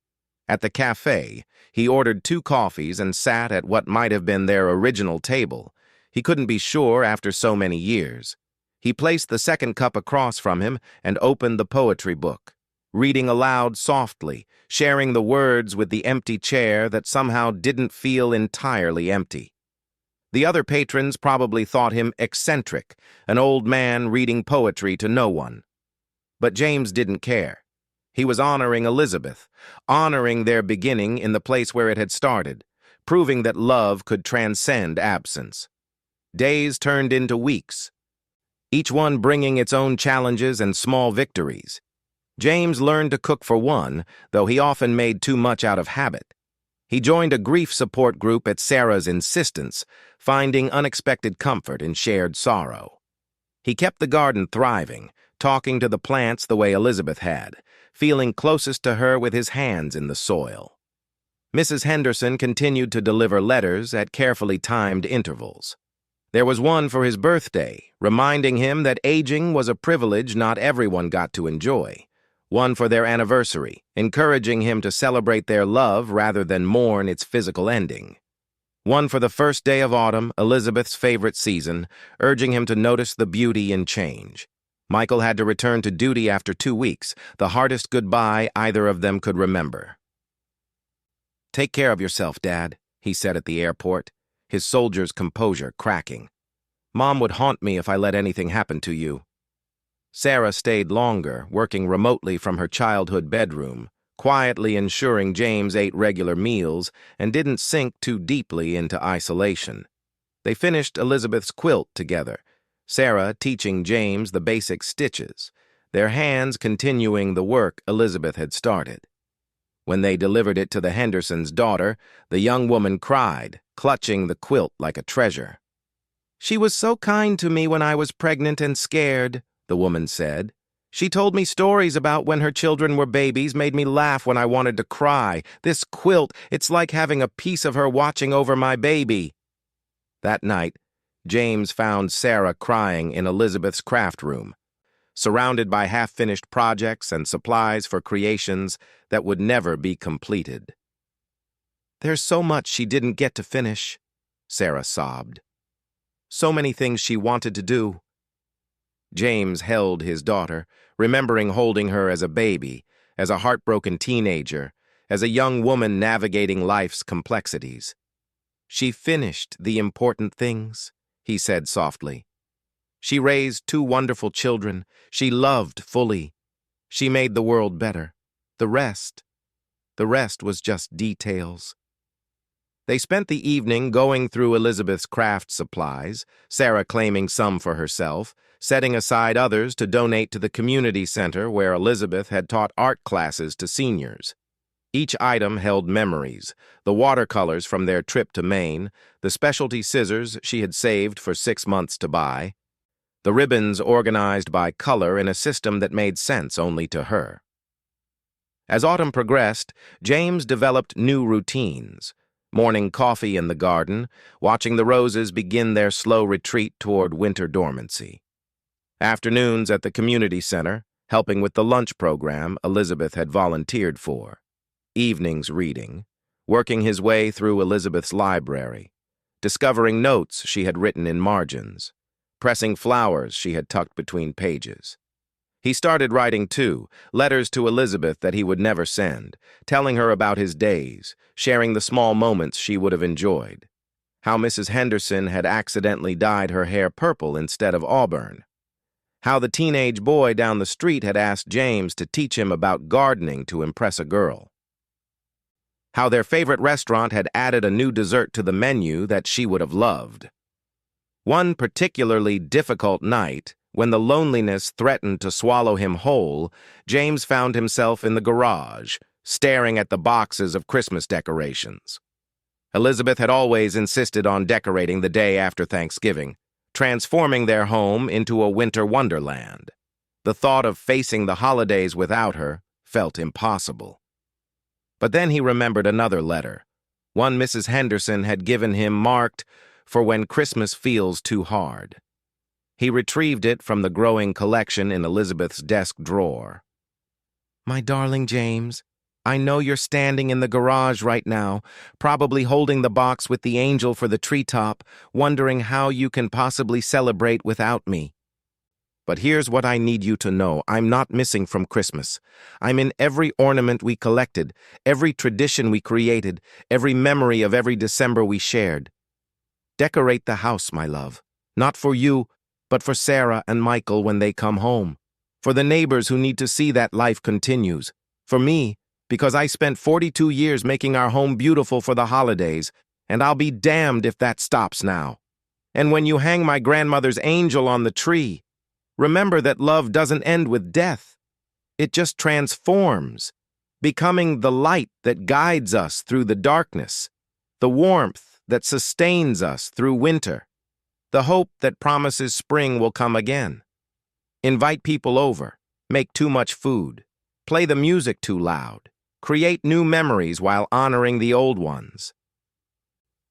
At the cafe, he ordered 2 coffees and sat at what might have been their original table. He couldn't be sure after so many years. He placed the second cup across from him and opened the poetry book, reading aloud softly, sharing the words with the empty chair that somehow didn't feel entirely empty. The other patrons probably thought him eccentric, an old man reading poetry to no one. But James didn't care. He was honoring Elizabeth, honoring their beginning in the place where it had started, proving that love could transcend absence. Days turned into weeks, each one bringing its own challenges and small victories. James learned to cook for one, though he often made too much out of habit. He joined a grief support group at Sarah's insistence, finding unexpected comfort in shared sorrow. He kept the garden thriving, talking to the plants the way Elizabeth had, feeling closest to her with his hands in the soil. Mrs. Henderson continued to deliver letters at carefully timed intervals. There was one for his birthday, reminding him that aging was a privilege not everyone got to enjoy. One for their anniversary, encouraging him to celebrate their love rather than mourn its physical ending. One for the first day of autumn, Elizabeth's favorite season, urging him to notice the beauty in change. Michael had to return to duty after 2 weeks, the hardest goodbye either of them could remember. "Take care of yourself, Dad," he said at the airport, his soldier's composure cracking. "Mom would haunt me if I let anything happen to you." Sarah stayed longer, working remotely from her childhood bedroom, quietly ensuring James ate regular meals and didn't sink too deeply into isolation. They finished Elizabeth's quilt together, Sarah teaching James the basic stitches, their hands continuing the work Elizabeth had started. When they delivered it to the Hendersons' daughter, the young woman cried, clutching the quilt like a treasure. "She was so kind to me when I was pregnant and scared," the woman said. "She told me stories about when her children were babies, made me laugh when I wanted to cry. This quilt, it's like having a piece of her watching over my baby." That night, James found Sarah crying in Elizabeth's craft room, surrounded by half-finished projects and supplies for creations that would never be completed. "There's so much she didn't get to finish," Sarah sobbed. "So many things she wanted to do." James held his daughter, remembering holding her as a baby, as a heartbroken teenager, as a young woman navigating life's complexities. "She finished the important things," he said softly. "She raised 2 wonderful children. She loved fully. She made the world better. The rest was just details." They spent the evening going through Elizabeth's craft supplies, Sarah claiming some for herself, setting aside others to donate to the community center where Elizabeth had taught art classes to seniors. Each item held memories, the watercolors from their trip to Maine, the specialty scissors she had saved for 6 months to buy, the ribbons organized by color in a system that made sense only to her. As autumn progressed, James developed new routines. Morning coffee in the garden, watching the roses begin their slow retreat toward winter dormancy. Afternoons at the community center, helping with the lunch program Elizabeth had volunteered for. Evenings reading, working his way through Elizabeth's library, discovering notes she had written in margins, pressing flowers she had tucked between pages. He started writing, too, letters to Elizabeth that he would never send, telling her about his days, sharing the small moments she would have enjoyed. How Mrs. Henderson had accidentally dyed her hair purple instead of auburn. How the teenage boy down the street had asked James to teach him about gardening to impress a girl. How their favorite restaurant had added a new dessert to the menu that she would have loved. One particularly difficult night, when the loneliness threatened to swallow him whole, James found himself in the garage, staring at the boxes of Christmas decorations. Elizabeth had always insisted on decorating the day after Thanksgiving, transforming their home into a winter wonderland. The thought of facing the holidays without her felt impossible. But then he remembered another letter, one Mrs. Henderson had given him marked, "For when Christmas feels too hard." He retrieved it from the growing collection in Elizabeth's desk drawer. "My darling James, I know you're standing in the garage right now, probably holding the box with the angel for the treetop, wondering how you can possibly celebrate without me. But here's what I need you to know. I'm not missing from Christmas. I'm in every ornament we collected, every tradition we created, every memory of every December we shared. Decorate the house, my love. Not for you, but for Sarah and Michael when they come home. For the neighbors who need to see that life continues. For me, because I spent 42 years making our home beautiful for the holidays, and I'll be damned if that stops now. And when you hang my grandmother's angel on the tree, remember that love doesn't end with death. It just transforms, becoming the light that guides us through the darkness, the warmth that sustains us through winter, the hope that promises spring will come again. Invite people over, make too much food, play the music too loud, Create new memories while honoring the old ones.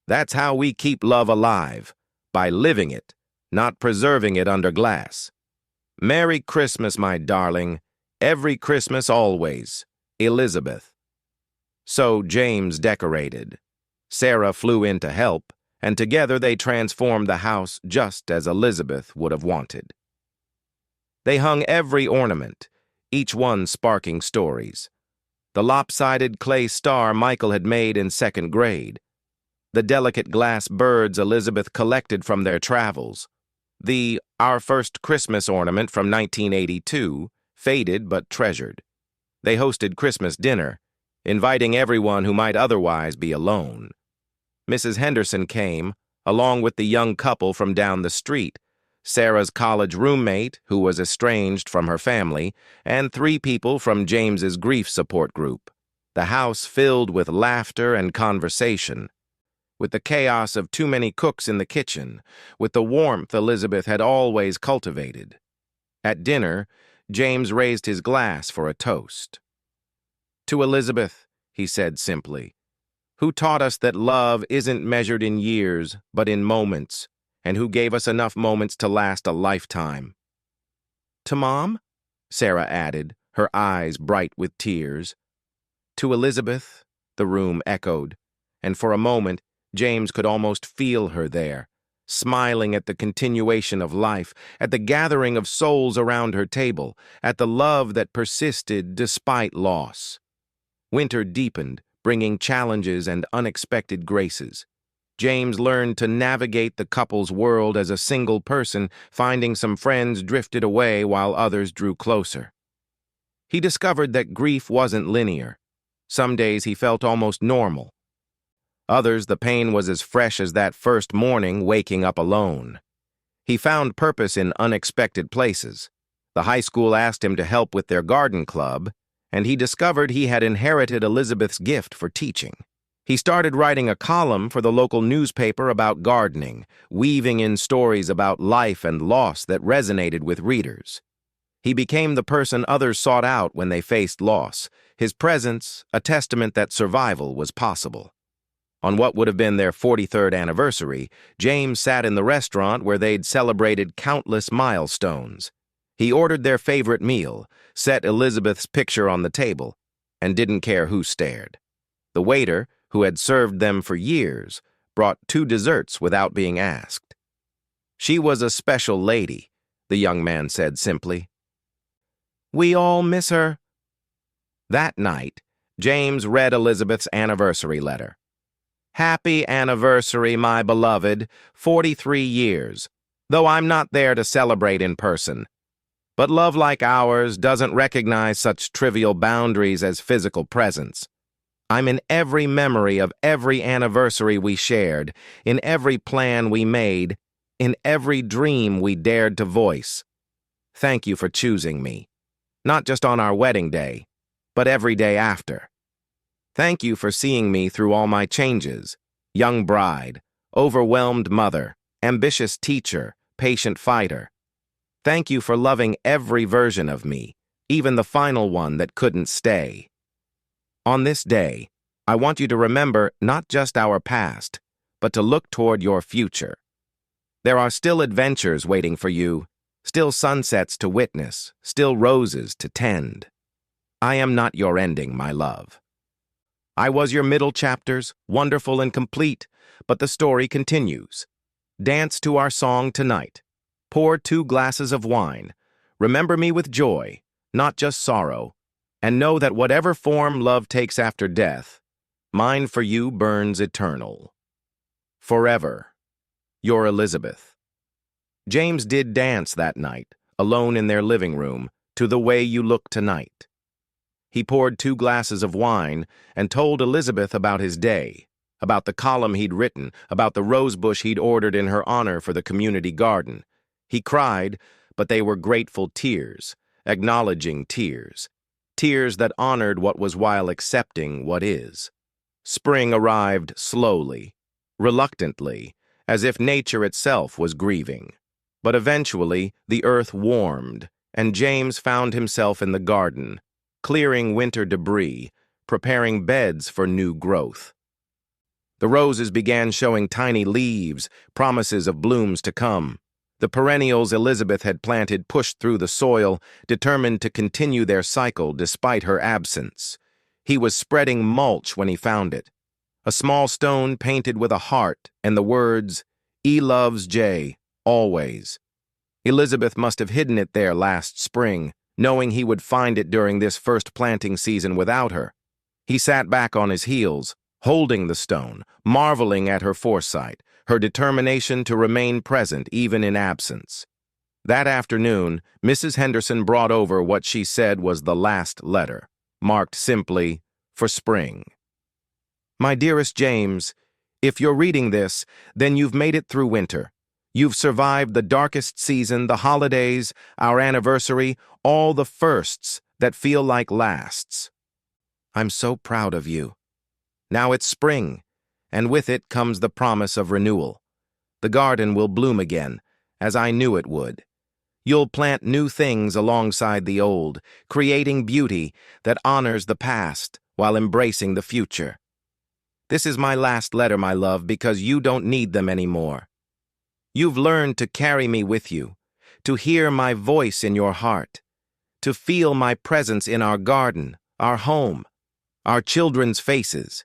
That's how we keep love alive, by living it, not preserving it under glass. Merry Christmas, my darling. Every Christmas always. Elizabeth. So James decorated. Sarah flew in to help, and together they transformed the house just as Elizabeth would have wanted. They hung every ornament, each one sparking stories. The lopsided clay star Michael had made in second grade. The delicate glass birds Elizabeth collected from their travels. The Our First Christmas ornament from 1982, faded but treasured. They hosted Christmas dinner, inviting everyone who might otherwise be alone. Mrs. Henderson came, along with the young couple from down the street, Sarah's college roommate, who was estranged from her family, and 3 people from James's grief support group. The house filled with laughter and conversation, with the chaos of too many cooks in the kitchen, with the warmth Elizabeth had always cultivated. At dinner, James raised his glass for a toast. "To Elizabeth," he said simply, "who taught us that love isn't measured in years, but in moments, and who gave us enough moments to last a lifetime." "To Mom?" Sarah added, her eyes bright with tears. "To Elizabeth," the room echoed, and for a moment, James could almost feel her there, smiling at the continuation of life, at the gathering of souls around her table, at the love that persisted despite loss. Winter deepened, bringing challenges and unexpected graces. James learned to navigate the couple's world as a single person, finding some friends drifted away while others drew closer. He discovered that grief wasn't linear. Some days he felt almost normal. Others, the pain was as fresh as that first morning waking up alone. He found purpose in unexpected places. The high school asked him to help with their garden club, and he discovered he had inherited Elizabeth's gift for teaching. He started writing a column for the local newspaper about gardening, weaving in stories about life and loss that resonated with readers. He became the person others sought out when they faced loss, his presence a testament that survival was possible. On what would have been their 43rd anniversary, James sat in the restaurant where they'd celebrated countless milestones. He ordered their favorite meal, set Elizabeth's picture on the table, and didn't care who stared. The waiter, who had served them for years, brought 2 desserts without being asked. "She was a special lady," the young man said simply. "We all miss her." That night, James read Elizabeth's anniversary letter. "Happy anniversary, my beloved, 43 years, though I'm not there to celebrate in person. But love like ours doesn't recognize such trivial boundaries as physical presence. I'm in every memory of every anniversary we shared, in every plan we made, in every dream we dared to voice. Thank you for choosing me, not just on our wedding day, but every day after. Thank you for seeing me through all my changes, young bride, overwhelmed mother, ambitious teacher, patient fighter. Thank you for loving every version of me, even the final one that couldn't stay. On this day, I want you to remember not just our past, but to look toward your future. There are still adventures waiting for you, still sunsets to witness, still roses to tend. I am not your ending, my love. I was your middle chapters, wonderful and complete, but the story continues. Dance to our song tonight. Pour 2 glasses of wine. Remember me with joy, not just sorrow, and know that whatever form love takes after death, mine for you burns eternal. Forever, your Elizabeth." James did dance that night, alone in their living room, to The Way You Look Tonight. He poured 2 glasses of wine and told Elizabeth about his day, about the column he'd written, about the rosebush he'd ordered in her honor for the community garden. He cried, but they were grateful tears, acknowledging tears, tears that honored what was while accepting what is. Spring arrived slowly, reluctantly, as if nature itself was grieving. But eventually, the earth warmed, and James found himself in the garden, clearing winter debris, preparing beds for new growth. The roses began showing tiny leaves, promises of blooms to come. The perennials Elizabeth had planted pushed through the soil, determined to continue their cycle despite her absence. He was spreading mulch when he found it. A small stone painted with a heart and the words, "E loves J, always." Elizabeth must have hidden it there last spring, knowing he would find it during this first planting season without her. He sat back on his heels, holding the stone, marveling at her foresight, her determination to remain present even in absence. That afternoon, Mrs. Henderson brought over what she said was the last letter, marked simply, "For spring." "My dearest James, if you're reading this, then you've made it through winter. You've survived the darkest season, the holidays, our anniversary, all the firsts that feel like lasts. I'm so proud of you. Now it's spring, and with it comes the promise of renewal. The garden will bloom again, as I knew it would. You'll plant new things alongside the old, creating beauty that honors the past while embracing the future. This is my last letter, my love, because you don't need them anymore. You've learned to carry me with you, to hear my voice in your heart, to feel my presence in our garden, our home, our children's faces.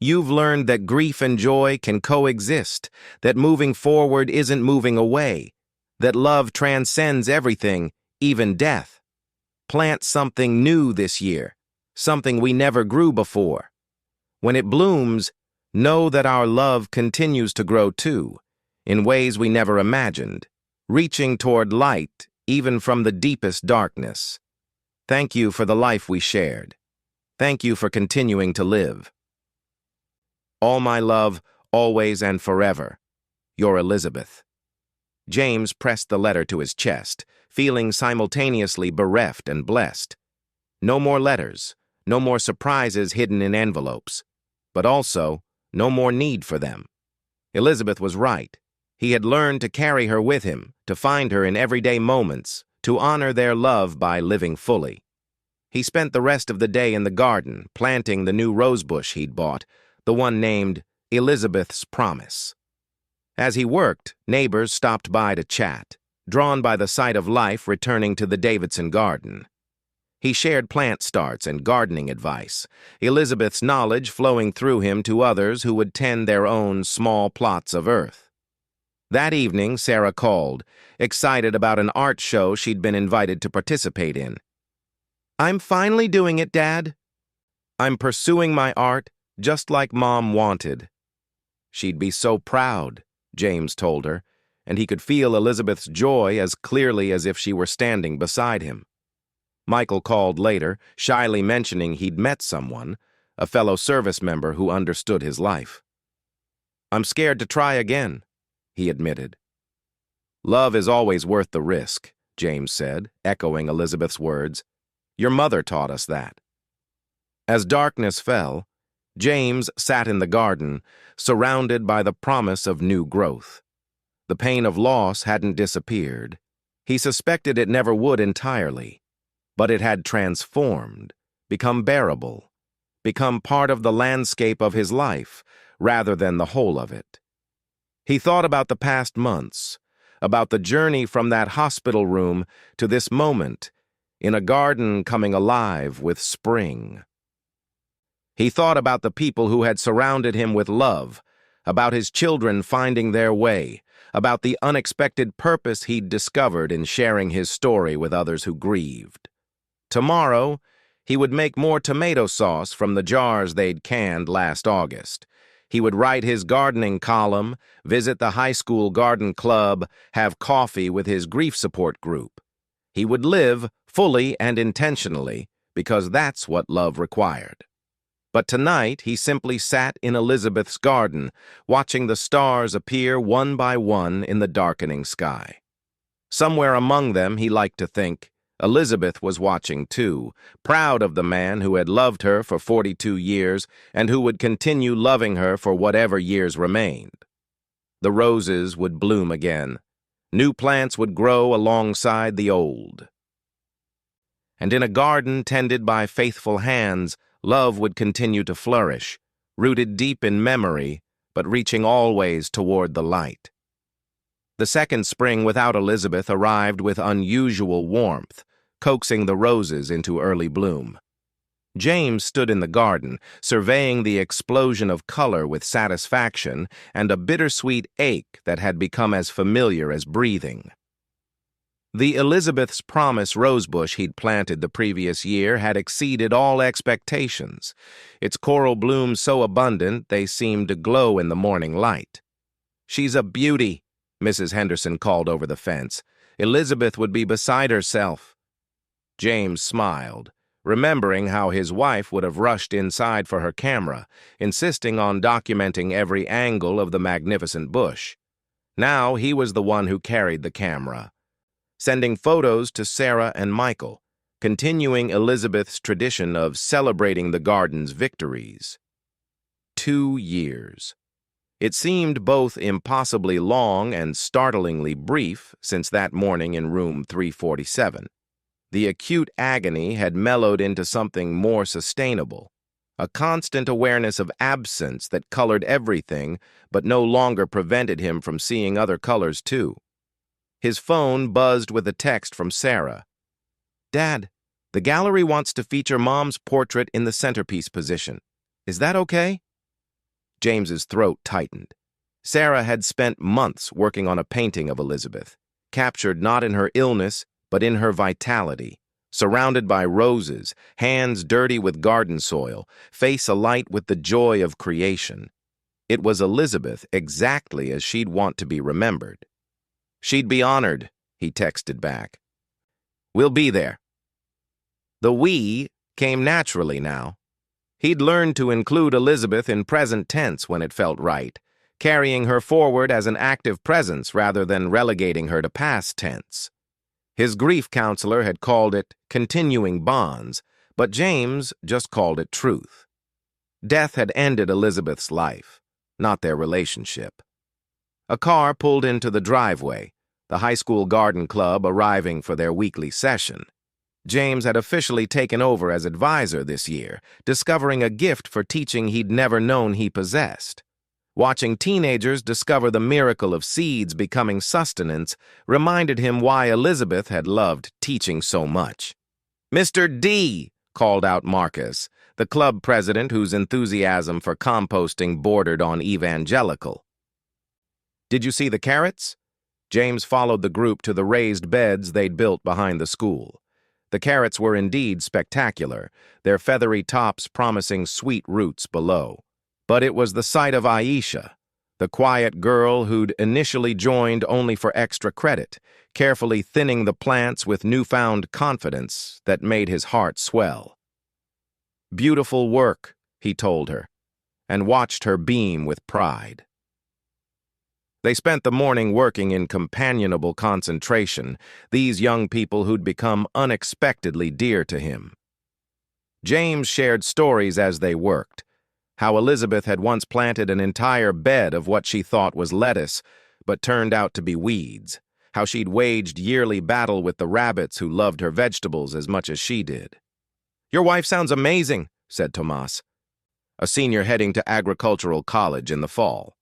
You've learned that grief and joy can coexist, that moving forward isn't moving away, that love transcends everything, even death. Plant something new this year, something we never grew before. When it blooms, know that our love continues to grow too, in ways we never imagined, reaching toward light even from the deepest darkness. Thank you for the life we shared. Thank you for continuing to live. All my love, always and forever. Your Elizabeth. James pressed the letter to his chest, feeling simultaneously bereft and blessed. No more letters, no more surprises hidden in envelopes, but also no more need for them. Elizabeth was right. He had learned to carry her with him, to find her in everyday moments, to honor their love by living fully. He spent the rest of the day in the garden, planting the new rosebush he'd bought, the one named Elizabeth's Promise. As he worked, neighbors stopped by to chat, drawn by the sight of life returning to the Davidson garden. He shared plant starts and gardening advice, Elizabeth's knowledge flowing through him to others who would tend their own small plots of earth. That evening, Sarah called, excited about an art show she'd been invited to participate in. "I'm finally doing it, Dad. I'm pursuing my art just like Mom wanted." She'd be so proud, James told her, and he could feel Elizabeth's joy as clearly as if she were standing beside him. Michael called later, shyly mentioning he'd met someone, a fellow service member who understood his life. "I'm scared to try again," he admitted. "Love is always worth the risk," James said, echoing Elizabeth's words. "Your mother taught us that." As darkness fell, James sat in the garden, surrounded by the promise of new growth. The pain of loss hadn't disappeared. He suspected it never would entirely, but it had transformed, become bearable, become part of the landscape of his life rather than the whole of it. He thought about the past months, about the journey from that hospital room to this moment in a garden coming alive with spring. He thought about the people who had surrounded him with love, about his children finding their way, about the unexpected purpose he'd discovered in sharing his story with others who grieved. Tomorrow, he would make more tomato sauce from the jars they'd canned last August. He would write his gardening column, visit the high school garden club, have coffee with his grief support group. He would live fully and intentionally, because that's what love required. But tonight, he simply sat in Elizabeth's garden, watching the stars appear one by one in the darkening sky. Somewhere among them, he liked to think, Elizabeth was watching too, proud of the man who had loved her for 42 years and who would continue loving her for whatever years remained. The roses would bloom again. New plants would grow alongside the old. And in a garden tended by faithful hands, Love would continue to flourish, rooted deep in memory, but reaching always toward the light. The second spring without Elizabeth arrived with unusual warmth, coaxing the roses into early bloom. James stood in the garden, surveying the explosion of color with satisfaction and a bittersweet ache that had become as familiar as breathing. The Elizabeth's Promise rosebush he'd planted the previous year had exceeded all expectations, its coral blooms so abundant they seemed to glow in the morning light. "She's a beauty," Mrs. Henderson called over the fence. "Elizabeth would be beside herself." James smiled, remembering how his wife would have rushed inside for her camera, insisting on documenting every angle of the magnificent bush. Now he was the one who carried the camera, sending photos to Sarah and Michael, continuing Elizabeth's tradition of celebrating the garden's victories. 2 years. It seemed both impossibly long and startlingly brief since that morning in room 347. The acute agony had mellowed into something more sustainable, a constant awareness of absence that colored everything but no longer prevented him from seeing other colors too. His phone buzzed with a text from Sarah. "Dad, the gallery wants to feature Mom's portrait in the centerpiece position. Is that okay?" James's throat tightened. Sarah had spent months working on a painting of Elizabeth, captured not in her illness, but in her vitality, surrounded by roses, hands dirty with garden soil, face alight with the joy of creation. It was Elizabeth exactly as she'd want to be remembered. "She'd be honored," he texted back. "We'll be there." The "we" came naturally now. He'd learned to include Elizabeth in present tense when it felt right, carrying her forward as an active presence rather than relegating her to past tense. His grief counselor had called it continuing bonds, but James just called it truth. Death had ended Elizabeth's life, not their relationship. A car pulled into the driveway, the high school garden club arriving for their weekly session. James had officially taken over as advisor this year, discovering a gift for teaching he'd never known he possessed. Watching teenagers discover the miracle of seeds becoming sustenance reminded him why Elizabeth had loved teaching so much. "Mr. D," called out Marcus, the club president whose enthusiasm for composting bordered on evangelical. "Did you see the carrots?" James followed the group to the raised beds they'd built behind the school. The carrots were indeed spectacular, their feathery tops promising sweet roots below. But it was the sight of Aisha, the quiet girl who'd initially joined only for extra credit, carefully thinning the plants with newfound confidence, that made his heart swell. "Beautiful work," he told her, and watched her beam with pride. They spent the morning working in companionable concentration, these young people who'd become unexpectedly dear to him. James shared stories as they worked, how Elizabeth had once planted an entire bed of what she thought was lettuce, but turned out to be weeds, how she'd waged yearly battle with the rabbits who loved her vegetables as much as she did. "Your wife sounds amazing," said Tomas, a senior heading to agricultural college in the fall.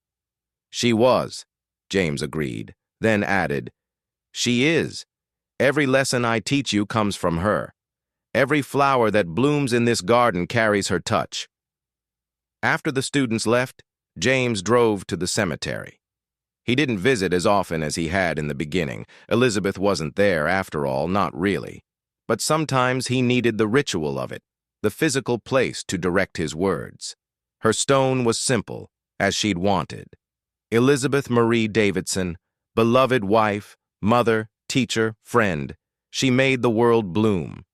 "She was," James agreed, then added, "She is. Every lesson I teach you comes from her. Every flower that blooms in this garden carries her touch." After the students left, James drove to the cemetery. He didn't visit as often as he had in the beginning. Elizabeth wasn't there, after all, not really. But sometimes he needed the ritual of it, the physical place to direct his words. Her stone was simple, as she'd wanted. Elizabeth Marie Davidson, beloved wife, mother, teacher, friend, she made the world bloom.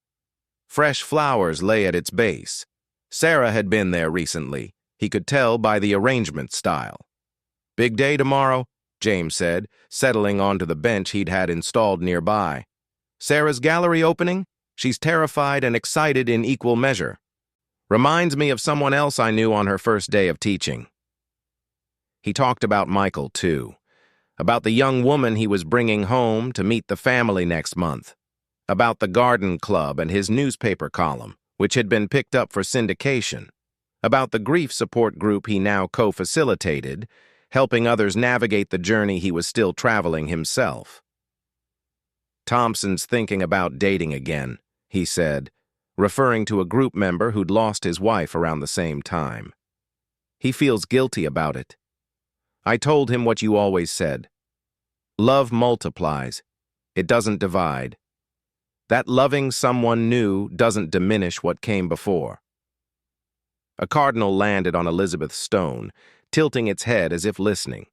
Fresh flowers lay at its base. Sarah had been there recently. He could tell by the arrangement style. "Big day tomorrow," James said, settling onto the bench he'd had installed nearby. "Sarah's gallery opening? She's terrified and excited in equal measure. Reminds me of someone else I knew on her first day of teaching." He talked about Michael, too, about the young woman he was bringing home to meet the family next month, about the garden club and his newspaper column, which had been picked up for syndication, about the grief support group he now co-facilitated, helping others navigate the journey he was still traveling himself. "Thompson's thinking about dating again," he said, referring to a group member who'd lost his wife around the same time. "He feels guilty about it. I told him what you always said. Love multiplies. It doesn't divide. That loving someone new doesn't diminish what came before." A cardinal landed on Elizabeth's stone, tilting its head as if listening.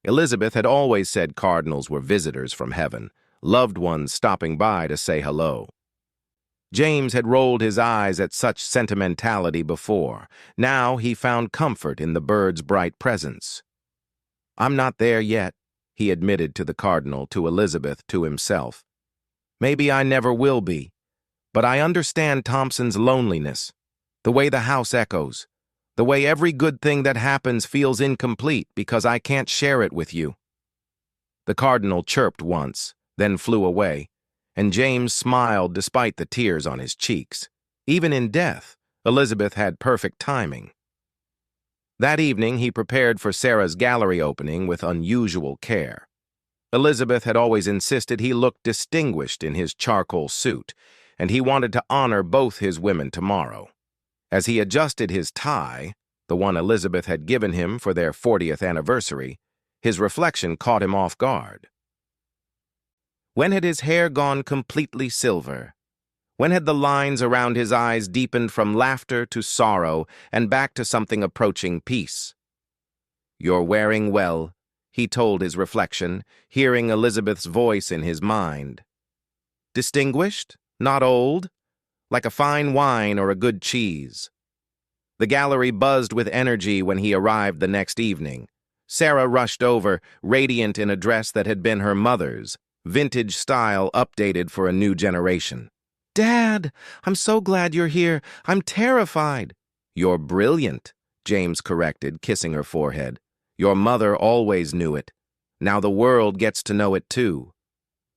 Elizabeth had always said cardinals were visitors from heaven, loved ones stopping by to say hello. James had rolled his eyes at such sentimentality before. Now he found comfort in the bird's bright presence. "I'm not there yet," he admitted to the cardinal, to Elizabeth, to himself. "Maybe I never will be, but I understand Thompson's loneliness, the way the house echoes, the way every good thing that happens feels incomplete because I can't share it with you." The cardinal chirped once, then flew away, and James smiled despite the tears on his cheeks. Even in death, Elizabeth had perfect timing. That evening, he prepared for Sarah's gallery opening with unusual care. Elizabeth had always insisted he looked distinguished in his charcoal suit, and he wanted to honor both his women tomorrow. As he adjusted his tie, the one Elizabeth had given him for their 40th anniversary, his reflection caught him off guard. When had his hair gone completely silver? When had the lines around his eyes deepened from laughter to sorrow and back to something approaching peace? "You're wearing well," he told his reflection, hearing Elizabeth's voice in his mind. "Distinguished, not old, like a fine wine or a good cheese." The gallery buzzed with energy when he arrived the next evening. Sarah rushed over, radiant in a dress that had been her mother's, vintage style updated for a new generation. "Dad, I'm so glad you're here. I'm terrified." "You're brilliant," James corrected, kissing her forehead. "Your mother always knew it. Now the world gets to know it too."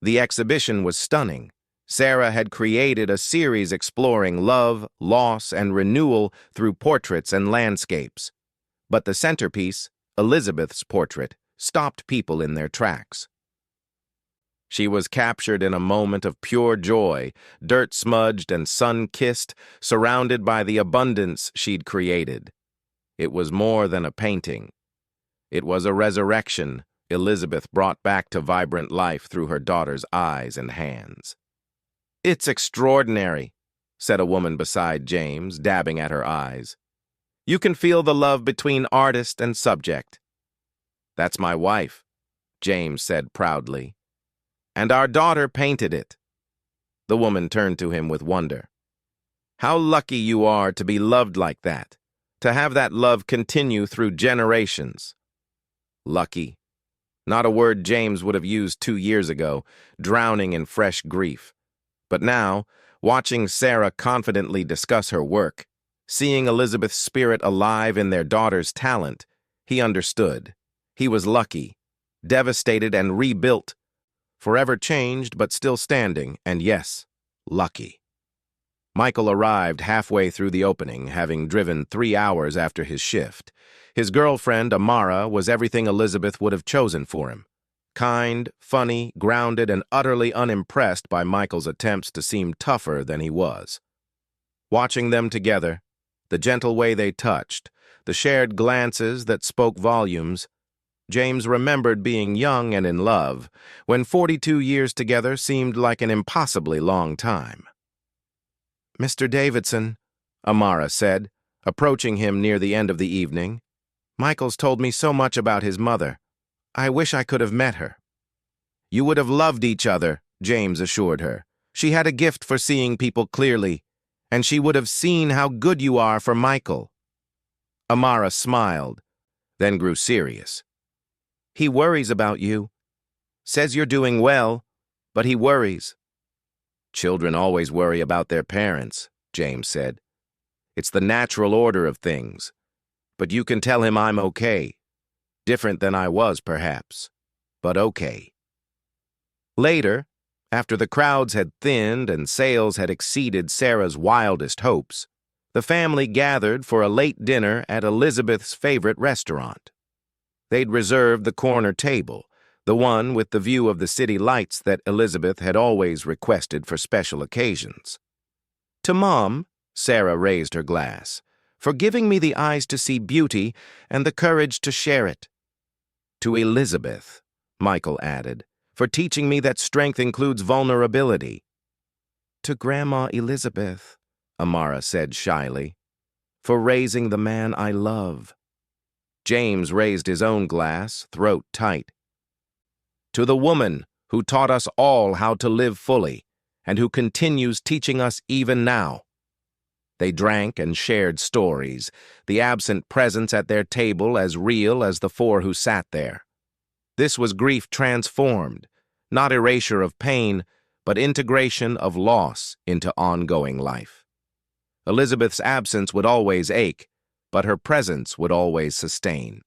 The exhibition was stunning. Sarah had created a series exploring love, loss, and renewal through portraits and landscapes. But the centerpiece, Elizabeth's portrait, stopped people in their tracks. She was captured in a moment of pure joy, dirt-smudged and sun-kissed, surrounded by the abundance she'd created. It was more than a painting. It was a resurrection Elizabeth brought back to vibrant life through her daughter's eyes and hands. "It's extraordinary," said a woman beside James, dabbing at her eyes. "You can feel the love between artist and subject." "That's my wife," James said proudly. "And our daughter painted it." The woman turned to him with wonder. "How lucky you are to be loved like that, to have that love continue through generations." Lucky. Not a word James would have used 2 years ago, drowning in fresh grief. But now, watching Sarah confidently discuss her work, seeing Elizabeth's spirit alive in their daughter's talent, he understood. He was lucky, devastated and rebuilt, forever changed but still standing, and yes, lucky. Michael arrived halfway through the opening, having driven 3 hours after his shift. His girlfriend, Amara, was everything Elizabeth would have chosen for him. Kind, funny, grounded, and utterly unimpressed by Michael's attempts to seem tougher than he was. Watching them together, the gentle way they touched, the shared glances that spoke volumes, James remembered being young and in love, when 42 years together seemed like an impossibly long time. "Mr. Davidson," Amara said, approaching him near the end of the evening, "Michael's told me so much about his mother. I wish I could have met her." "You would have loved each other," James assured her. "She had a gift for seeing people clearly, and she would have seen how good you are for Michael." Amara smiled, then grew serious. "He worries about you. Says you're doing well, but he worries." "Children always worry about their parents," James said. "It's the natural order of things. But you can tell him I'm okay. Different than I was, perhaps, but okay." Later, After the crowds had thinned and sales had exceeded Sarah's wildest hopes, the family gathered for a late dinner at Elizabeth's favorite restaurant. They'd reserved the corner table, the one with the view of the city lights that Elizabeth had always requested for special occasions. "To Mom," Sarah raised her glass, "for giving me the eyes to see beauty and the courage to share it." "To Elizabeth," Michael added, "for teaching me that strength includes vulnerability." "To Grandma Elizabeth," Amara said shyly, "for raising the man I love." James raised his own glass, throat tight. "To the woman who taught us all how to live fully, and who continues teaching us even now." They drank and shared stories, the absent presence at their table as real as the four who sat there. This was grief transformed, not erasure of pain, but integration of loss into ongoing life. Elizabeth's absence would always ache, but her presence would always sustain.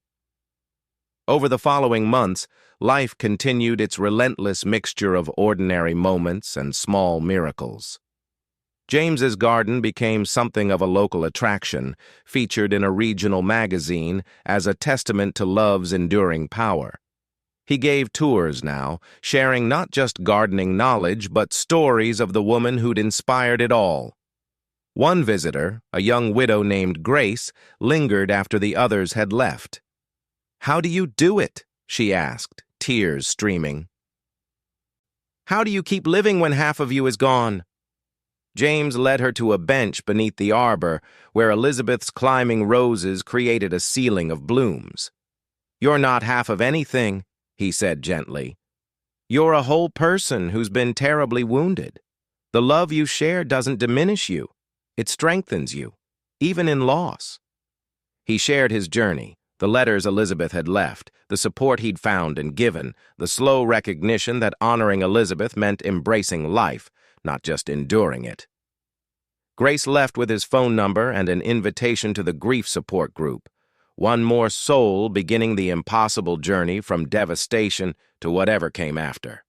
Over the following months, life continued its relentless mixture of ordinary moments and small miracles. James's garden became something of a local attraction, featured in a regional magazine as a testament to love's enduring power. He gave tours now, sharing not just gardening knowledge, but stories of the woman who'd inspired it all. One visitor, a young widow named Grace, lingered after the others had left. "How do you do it?" she asked, tears streaming. "How do you keep living when half of you is gone?" James led her to a bench beneath the arbor, where Elizabeth's climbing roses created a ceiling of blooms. "You're not half of anything," he said gently. "You're a whole person who's been terribly wounded. The love you share doesn't diminish you. It strengthens you, even in loss." He shared his journey, the letters Elizabeth had left, the support he'd found and given, the slow recognition that honoring Elizabeth meant embracing life, not just enduring it. Grace left with his phone number and an invitation to the grief support group, one more soul beginning the impossible journey from devastation to whatever came after.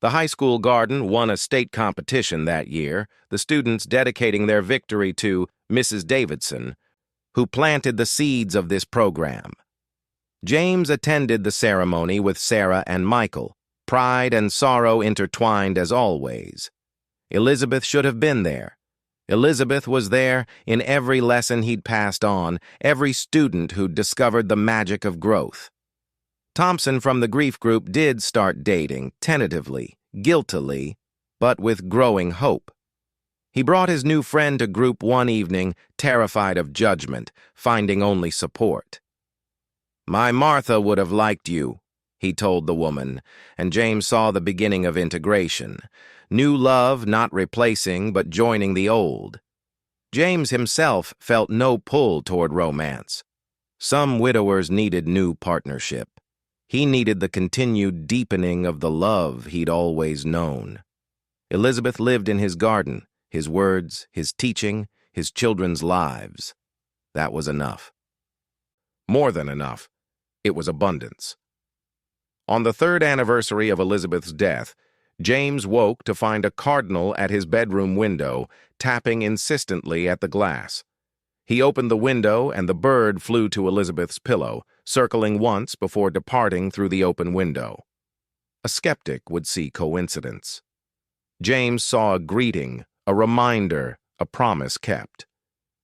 The high school garden won a state competition that year, the students dedicating their victory to Mrs. Davidson, who planted the seeds of this program. James attended the ceremony with Sarah and Michael, pride and sorrow intertwined as always. Elizabeth should have been there. Elizabeth was there in every lesson he'd passed on, every student who'd discovered the magic of growth. Thompson from the grief group did start dating, tentatively, guiltily, but with growing hope. He brought his new friend to group one evening, terrified of judgment, finding only support. "My Martha would have liked you," he told the woman, and James saw the beginning of integration. New love not replacing but joining the old. James himself felt no pull toward romance. Some widowers needed new partnership. He needed the continued deepening of the love he'd always known. Elizabeth lived in his garden, his words, his teaching, his children's lives. That was enough. More than enough. It was abundance. On the 3rd anniversary of Elizabeth's death, James woke to find a cardinal at his bedroom window, tapping insistently at the glass. He opened the window and the bird flew to Elizabeth's pillow, circling once before departing through the open window. A skeptic would see coincidence. James saw a greeting, a reminder, a promise kept.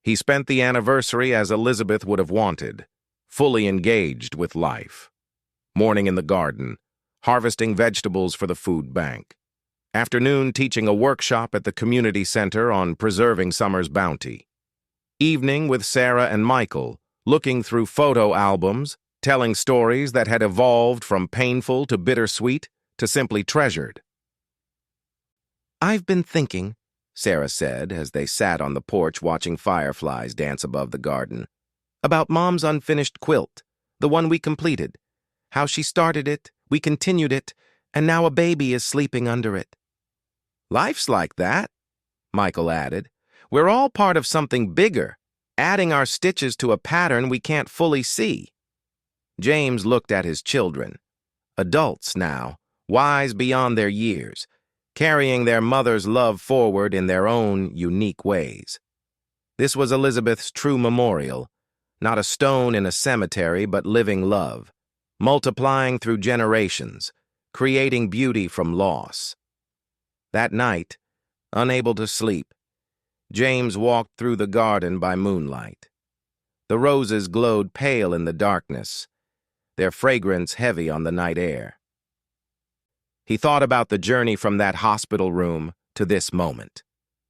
He spent the anniversary as Elizabeth would have wanted, fully engaged with life. Morning in the garden, harvesting vegetables for the food bank. Afternoon teaching a workshop at the community center on preserving summer's bounty. Evening with Sarah and Michael, looking through photo albums, telling stories that had evolved from painful to bittersweet to simply treasured. "I've been thinking," Sarah said as they sat on the porch watching fireflies dance above the garden, "about Mom's unfinished quilt, the one we completed. How she started it, we continued it, and now a baby is sleeping under it." "Life's like that," Michael added. "We're all part of something bigger, adding our stitches to a pattern we can't fully see." James looked at his children. Adults now, wise beyond their years. carrying their mother's love forward in their own unique ways. This was Elizabeth's true memorial, not a stone in a cemetery, but living love, multiplying through generations, creating beauty from loss. That night, unable to sleep, James walked through the garden by moonlight. The roses glowed pale in the darkness, their fragrance heavy on the night air. He thought about the journey from that hospital room to this moment.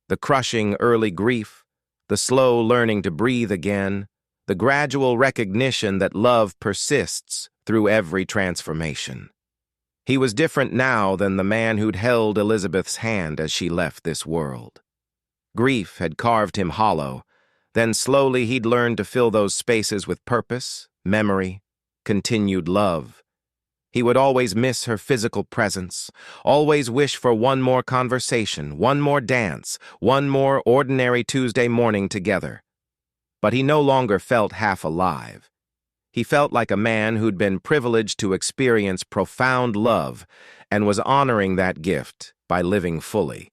The crushing early grief, the slow learning to breathe again, the gradual recognition that love persists through every transformation. He was different now than the man who'd held Elizabeth's hand as she left this world. Grief had carved him hollow, then slowly he'd learned to fill those spaces with purpose, memory, continued love. He would always miss her physical presence, always wish for one more conversation, one more dance, one more ordinary Tuesday morning together. But he no longer felt half alive. He felt like a man who'd been privileged to experience profound love and was honoring that gift by living fully.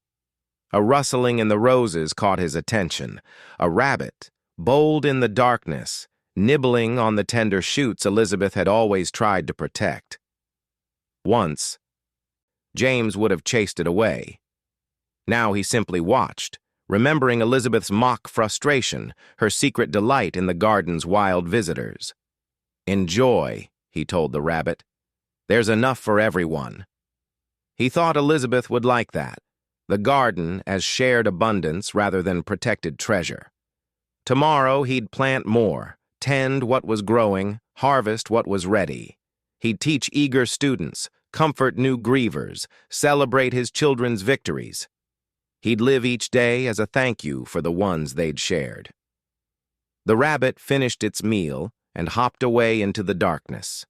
A rustling in the roses caught his attention. A rabbit, bold in the darkness, nibbling on the tender shoots Elizabeth had always tried to protect. Once, James would have chased it away. Now he simply watched, remembering Elizabeth's mock frustration, her secret delight in the garden's wild visitors. "Enjoy," he told the rabbit. "There's enough for everyone." He thought Elizabeth would like that, the garden as shared abundance rather than protected treasure. Tomorrow he'd plant more, tend what was growing, harvest what was ready. He'd teach eager students, comfort new grievers, celebrate his children's victories. He'd live each day as a thank you for the ones they'd shared. The rabbit finished its meal and hopped away into the darkness.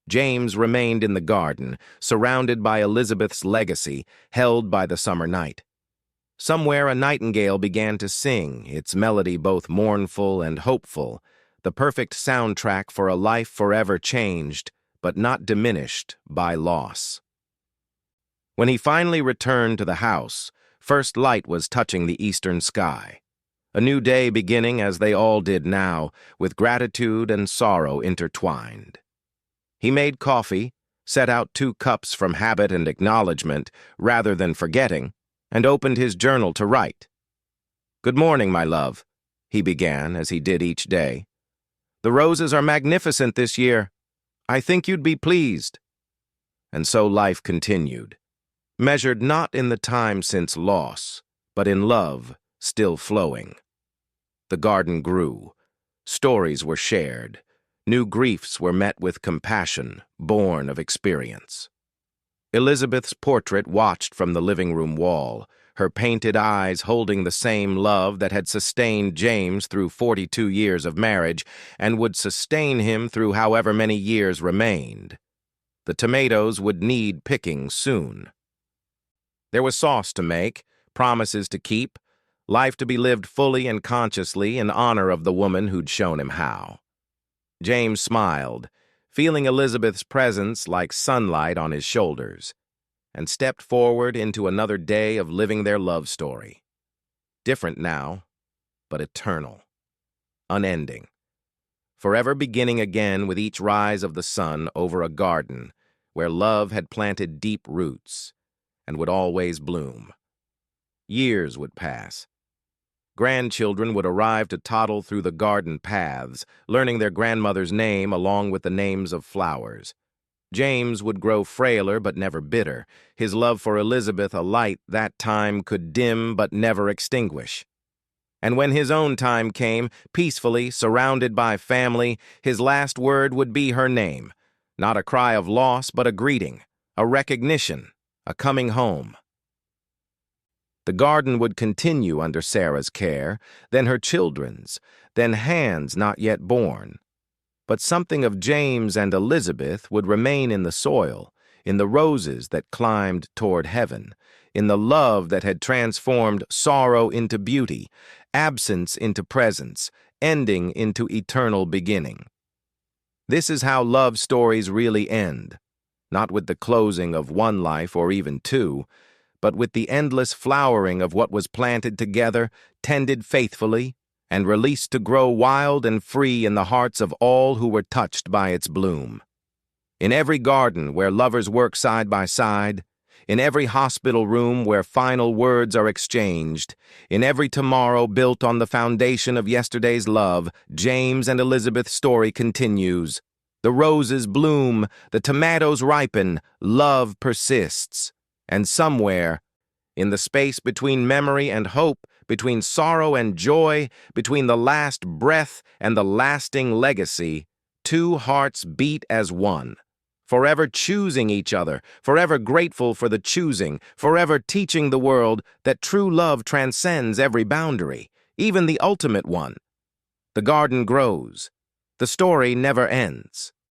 James remained in the garden, surrounded by Elizabeth's legacy, held by the summer night. Somewhere a nightingale began to sing, its melody both mournful and hopeful, the perfect soundtrack for a life forever changed, but not diminished by loss. When he finally returned to the house, first light was touching the eastern sky. A new day beginning as they all did now, with gratitude and sorrow intertwined. He made coffee, set out 2 cups from habit and acknowledgement rather than forgetting, and opened his journal to write. "Good morning, my love," he began as he did each day. "The roses are magnificent this year. I think you'd be pleased." And so life continued, measured not in the time since loss, but in love still flowing. The garden grew. Stories were shared. New griefs were met with compassion, born of experience. Elizabeth's portrait watched from the living room wall, her painted eyes holding the same love that had sustained James through 42 years of marriage and would sustain him through however many years remained. The tomatoes would need picking soon. There was sauce to make, promises to keep, life to be lived fully and consciously in honor of the woman who'd shown him how. James smiled, feeling Elizabeth's presence like sunlight on his shoulders, and stepped forward into another day of living their love story. Different now, but eternal, unending, forever beginning again with each rise of the sun over a garden where love had planted deep roots and would always bloom. Years would pass. Grandchildren would arrive to toddle through the garden paths, learning their grandmother's name along with the names of flowers. James would grow frailer but never bitter, his love for Elizabeth a light that time could dim but never extinguish. And when his own time came, peacefully, surrounded by family, his last word would be her name, not a cry of loss but a greeting, a recognition, a coming home. The garden would continue under Sarah's care, then her children's, then hands not yet born. But something of James and Elizabeth would remain in the soil, in the roses that climbed toward heaven, in the love that had transformed sorrow into beauty, absence into presence, ending into eternal beginning. This is how love stories really end, not with the closing of one life or even 2, but with the endless flowering of what was planted together, tended faithfully, and released to grow wild and free in the hearts of all who were touched by its bloom. In every garden where lovers work side by side, in every hospital room where final words are exchanged, in every tomorrow built on the foundation of yesterday's love, James and Elizabeth's story continues. The roses bloom, the tomatoes ripen, love persists. And somewhere, in the space between memory and hope, between sorrow and joy, between the last breath and the lasting legacy, two hearts beat as one, forever choosing each other, forever grateful for the choosing, forever teaching the world that true love transcends every boundary, even the ultimate one. The garden grows. The story never ends.